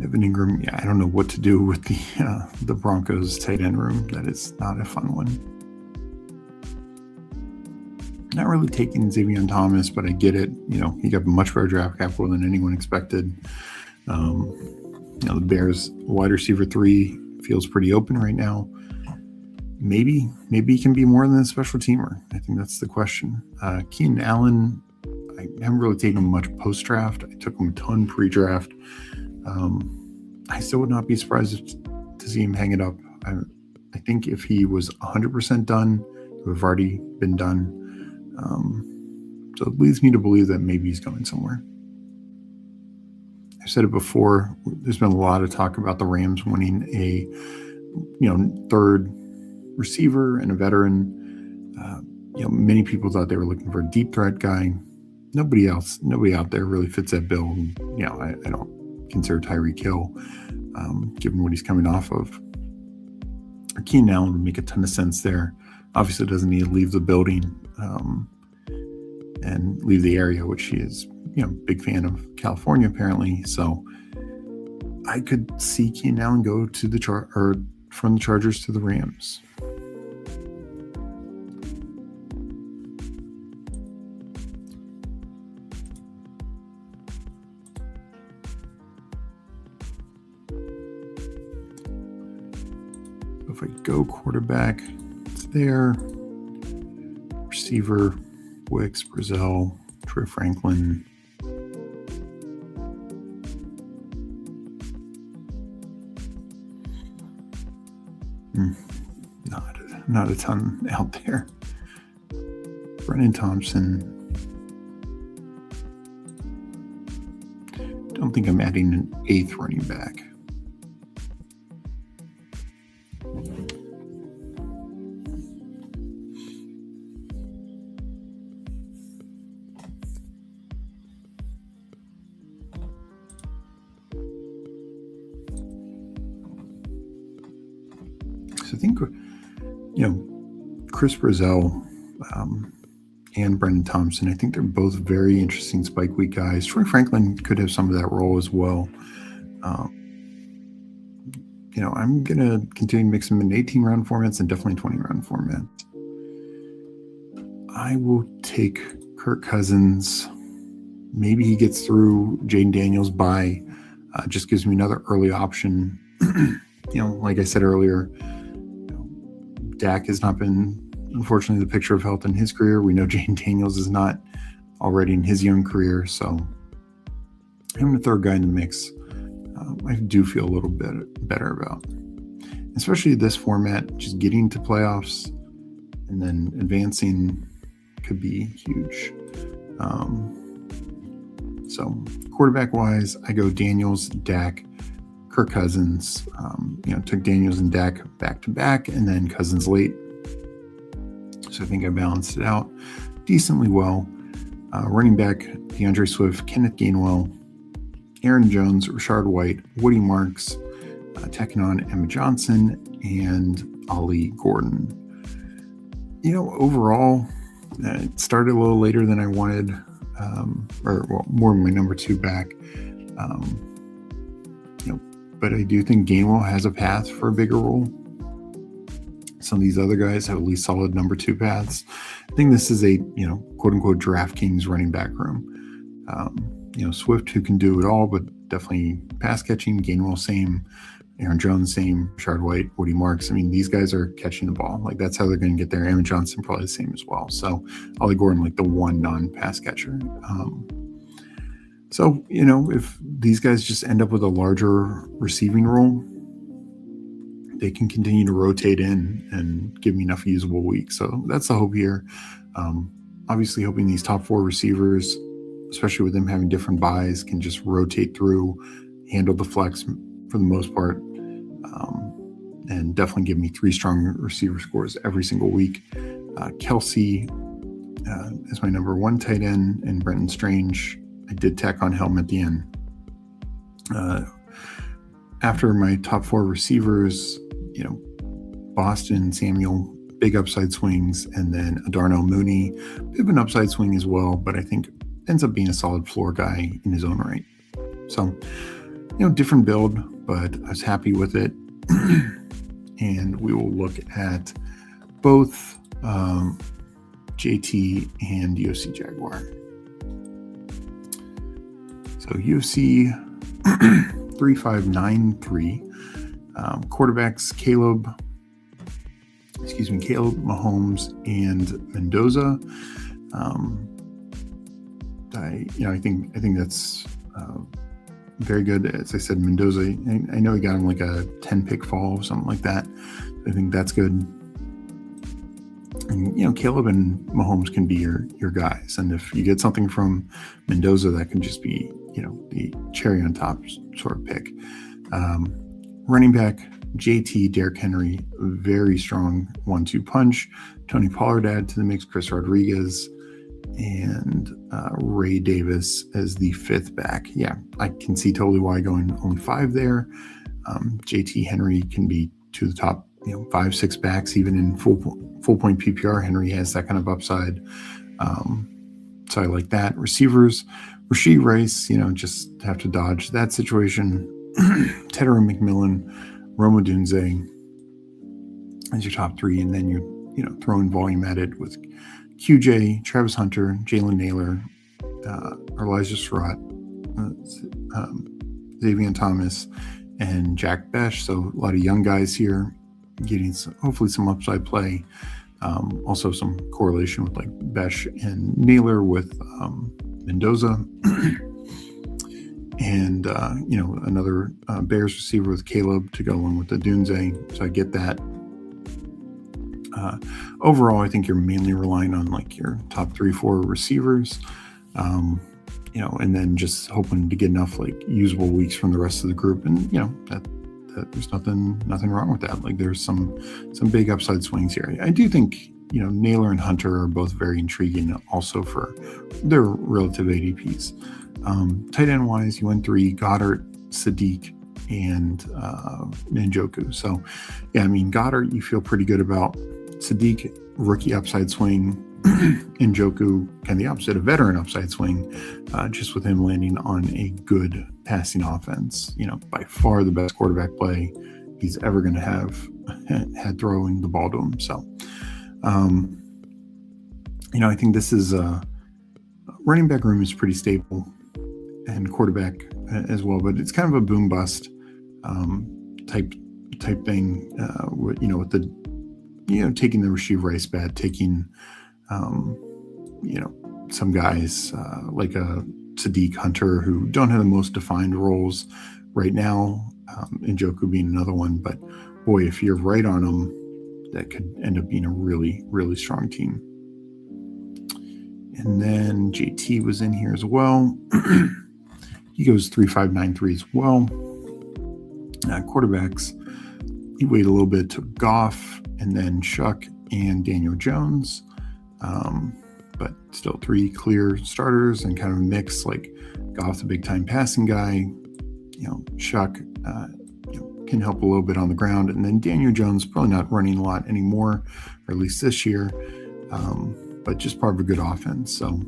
Evan Ingram, I don't know what to do with the Broncos tight end room. That is not a fun one. Not really taking Xavier Thomas, but I get it. He got much better draft capital than anyone expected. The Bears wide receiver 3 feels pretty open right now. Maybe he can be more than a special teamer. I think that's the question. Keenan Allen, I haven't really taken him much post-draft. I took him a ton pre-draft. I still would not be surprised to see him hang it up. I think if he was 100% done, it would have already been done. So it leads me to believe that maybe he's going somewhere. I've said it before. There's been a lot of talk about the Rams winning a, 3rd receiver and a veteran. Many people thought they were looking for a deep threat guy. Nobody out there really fits that bill. I don't consider Tyreek Hill, given what he's coming off of. Keenan Allen would make a ton of sense there. Obviously doesn't need to leave the building and leave the area, which he is, big fan of California apparently. So I could see Keenan Allen go to from the Chargers to the Rams. If I go quarterback, it's there. Receiver, Wicks, Brazell, Troy Franklin. Not a ton out there. Brennan Thompson. Don't think I'm adding an 8th running back. So I think, Chris Brazell and Brendan Thompson, I think they're both very interesting spike week guys. Troy Franklin could have some of that role as well. I'm going to continue to mix them in 18-round formats and definitely 20-round formats. I will take Kirk Cousins. Maybe he gets through Jaden Daniels by just gives me another early option. Like I said earlier, Dak has not been, unfortunately, the picture of health in his career. We know Jaden Daniels is not already in his young career. So having a third guy in the mix, I do feel a little bit better about. Especially this format, just getting to playoffs and then advancing could be huge. So quarterback-wise, I go Daniels, Dak, Kirk Cousins. Took Daniels and Dak back-to-back, and then Cousins late. So I think I balanced it out decently well. Running back, DeAndre Swift, Kenneth Gainwell, Aaron Jones, Rashard White, Woody Marks, tacking on Emma Johnson, and Ollie Gordon. Overall, it started a little later than I wanted, more my number 2 back. But I do think Gainwell has a path for a bigger role. Some of these other guys have at least solid number 2 paths. I think this is a, quote unquote DraftKings running back room. Swift, who can do it all, but definitely pass catching. Gainwell, same. Aaron Jones, same. Rashard White, Woody Marks. These guys are catching the ball. That's how they're going to get there. Aaron Johnson, probably the same as well. So Ollie Gordon, the one non-pass catcher. So, if these guys just end up with a larger receiving role, they can continue to rotate in and give me enough usable weeks. So that's the hope here. Obviously hoping these top 4 receivers, especially with them having different buys, can just rotate through, handle the flex for the most part, and definitely give me 3 strong receiver scores every single week. Kelsey is my number 1 tight end, and Brenton Strange. I did tack on Helm at the end. After my top 4 receivers, Boston, Samuel, big upside swings, and then Adarno Mooney, bit of an upside swing as well, but I think ends up being a solid floor guy in his own right. So, different build, but I was happy with it. And we will look at both JT and UFC Jaguar. So UFC 3593, quarterbacks Caleb Mahomes and Mendoza. I think that's very good. As I said, Mendoza, I know he got him like a 10 pick fall or something like that. I think that's good. And Caleb and Mahomes can be your guys, and if you get something from Mendoza, that can just be the cherry on top sort of pick. Running back JT, Derrick Henry, very strong 1-2 punch. Tony Pollard add to the mix, Chris Rodriguez, and Ray Davis as the 5th back. Yeah, I can see totally why going only 5 there. JT, Henry can be to the top 5-6 backs, even in full point PPR. Henry has that kind of upside. So I like that. Receivers, Rashee Rice, just have to dodge that situation. Tedder McMillan, Roma Dunze as your top three, and then you're throwing volume at it with QJ, Travis Hunter, Jalen Naylor, Elijah Surratt, Xavier Thomas, and Jack Besh. So a lot of young guys here getting hopefully some upside play. Also some correlation with like Besh and Naylor with Mendoza. And, another Bears receiver with Caleb to go along with the Dunze. So I get that. Overall, I think you're mainly relying on like your top 3-4 receivers, and then just hoping to get enough like usable weeks from the rest of the group. And, that there's nothing wrong with that. Like there's some big upside swings here. I do think, Naylor and Hunter are both very intriguing also for their relative ADPs. Tight end wise, you went 3, Goddard, Sadiq, and Njoku. So yeah, I mean, Goddard, you feel pretty good about. Sadiq, rookie upside swing. Njoku, kind of the opposite, a veteran upside swing, just with him landing on a good passing offense. By far the best quarterback play he's ever going to have had throwing the ball to him. So, I think this is running back room is pretty stable, and quarterback as well, but it's kind of a boom bust type thing. With the taking the Rasheed Rice bet, taking some guys like a Sadiq, Hunter, who don't have the most defined roles right now, Njoku being another one. But boy, if you're right on them, that could end up being a really, really strong team. And then JT was in here as well. He goes 3.593 as well. Quarterbacks, he waited a little bit to Goff and then Shuck and Daniel Jones. But still 3 clear starters and kind of a mix, like Goff's a big time passing guy, Shuck can help a little bit on the ground, and then Daniel Jones probably not running a lot anymore, or at least this year, but just part of a good offense. So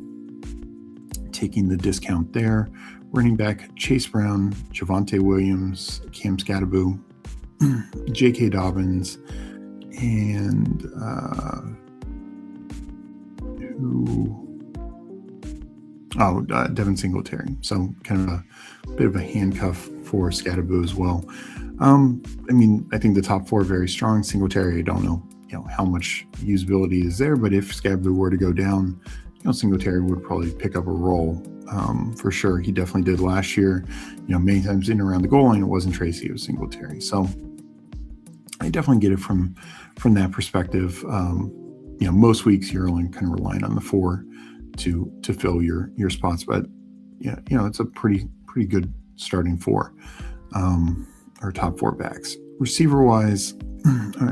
taking the discount there. Running back Chase Brown, Javonte Williams, Cam Scatteraboo, J.K. Dobbins, and Devin Singletary. So kind of a bit of a handcuff for Scatteraboo as well. I think the top 4 are very strong. Singletary, I don't know, how much usability is there, but if Scatteraboo were to go down, Singletary would probably pick up a role for sure. He definitely did last year. Many times in and around the goal line, it wasn't Tracy, it was Singletary. So I definitely get it from that perspective. Most weeks you're only kind of relying on the 4 to fill your spots, but it's a pretty good starting 4 or top 4 backs. Receiver wise,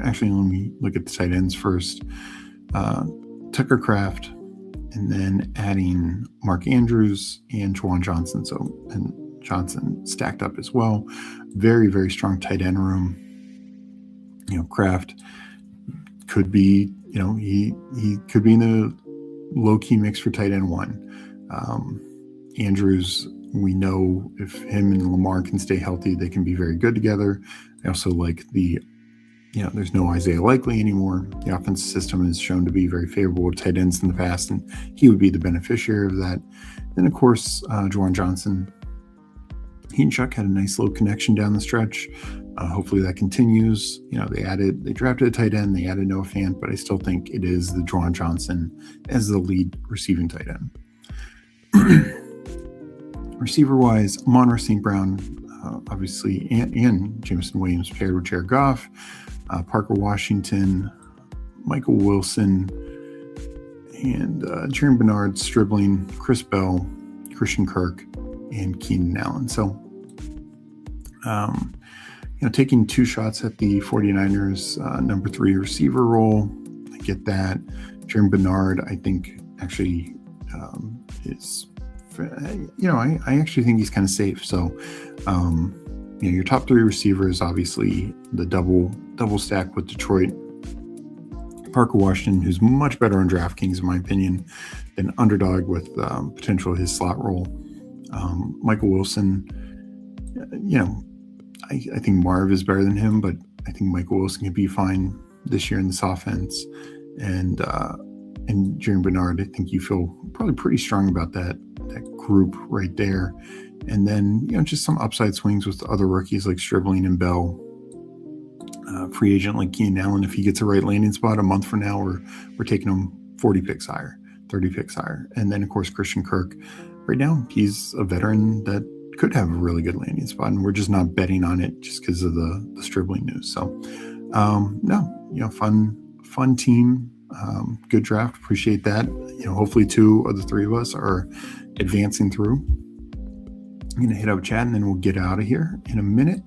actually let me look at the tight ends first. Tucker Kraft, and then adding Mark Andrews and Juwan Johnson. And Johnson stacked up as well. Very, very strong tight end room. Kraft could be, he could be in the low-key mix for tight end 1. Andrews, we know if him and Lamar can stay healthy, they can be very good together. I also like there's no Isaiah Likely anymore. The offensive system is shown to be very favorable with tight ends in the past, and he would be the beneficiary of that. Then, of course, Juwan Johnson. He and Chuck had a nice little connection down the stretch. Hopefully that continues. They drafted a tight end, they added Noah Fant, but I still think it is the Juwan Johnson as the lead receiving tight end. Receiver-wise, Amon-Ra St. Brown, obviously, and Jameson Williams paired with Jared Goff, Parker Washington, Michael Wilson, and Jeremy Bernard, Stribling, Chris Bell, Christian Kirk, and Keenan Allen. So, taking 2 shots at the 49ers number 3 receiver role, I get that. Jeremy Bernard, I think, actually is, I actually think he's kind of safe. So, your top 3 receivers, obviously the double stack with Detroit. Parker Washington, who's much better on DraftKings, in my opinion, than underdog with potential his slot role. Michael Wilson, I think Marv is better than him, but I think Michael Wilson can be fine this year in this offense. And Jeremy Bernard, I think you feel probably pretty strong about that group right there. And then, just some upside swings with other rookies like Stribling and Bell. Free agent like Keenan Allen, if he gets a right landing spot a month from now, we're taking him 40 picks higher, 30 picks higher. And then, of course, Christian Kirk. Right now, he's a veteran that could have a really good landing spot, and we're just not betting on it just because of the Stribling news. So, fun team, good draft. Appreciate that. Hopefully 2 of the 3 of us are advancing through. I'm going to hit up chat, and then we'll get out of here in a minute,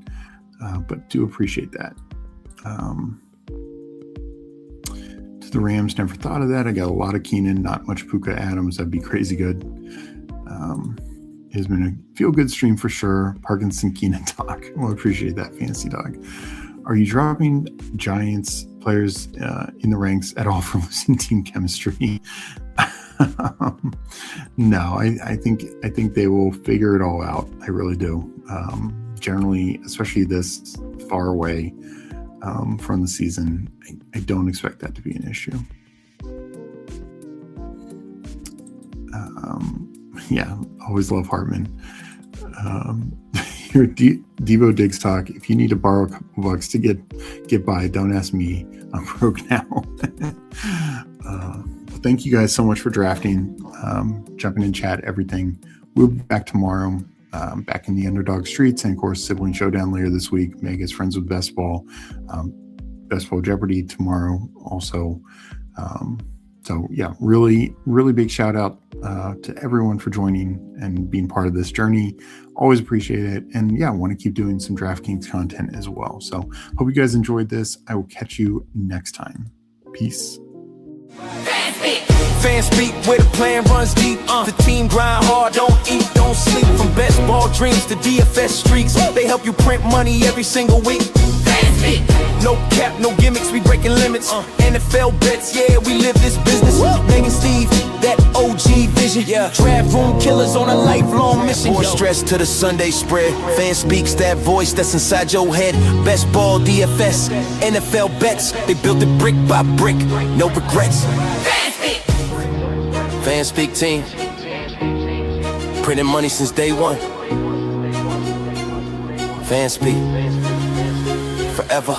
but do appreciate that. To the Rams, never thought of that. I got a lot of Keenan, not much Puka Adams. That'd be crazy good. It's been a feel-good stream for sure. Parkinson Keenan talk. Well, appreciate that, Fantasy Dog. Are you dropping Giants players in the ranks at all for losing team chemistry? No, I think they will figure it all out. I really do. Generally, especially this far away from the season, I don't expect that to be an issue. Always love Hartman. Your Debo Diggs talk. If you need to borrow a couple bucks to get by, don't ask me. I'm broke now. Thank you guys so much for drafting, jumping in chat, everything. We'll be back tomorrow, back in the underdog streets, and of course, sibling showdown later this week. Mega's friends with Best Ball, Best Ball Jeopardy tomorrow also. Really, really big shout out to everyone for joining and being part of this journey. Always appreciate it. And I want to keep doing some DraftKings content as well. So hope you guys enjoyed this. I will catch you next time. Peace. Fanspeak, where the plan runs deep. The team grind hard, don't eat, don't sleep. From best ball dreams to DFS streaks, they help you print money every single week. Fanspeak, no cap, no gimmicks, we breaking limits. NFL bets, yeah, we live this business. Megan Steve, that OG vision. Draft room killers on a lifelong mission. More stress to the Sunday spread. Fanspeak's that voice that's inside your head. Best ball, DFS, NFL bets, they built it brick by brick, no regrets. Fanspeak team, printing money since day one. Fanspeak, forever.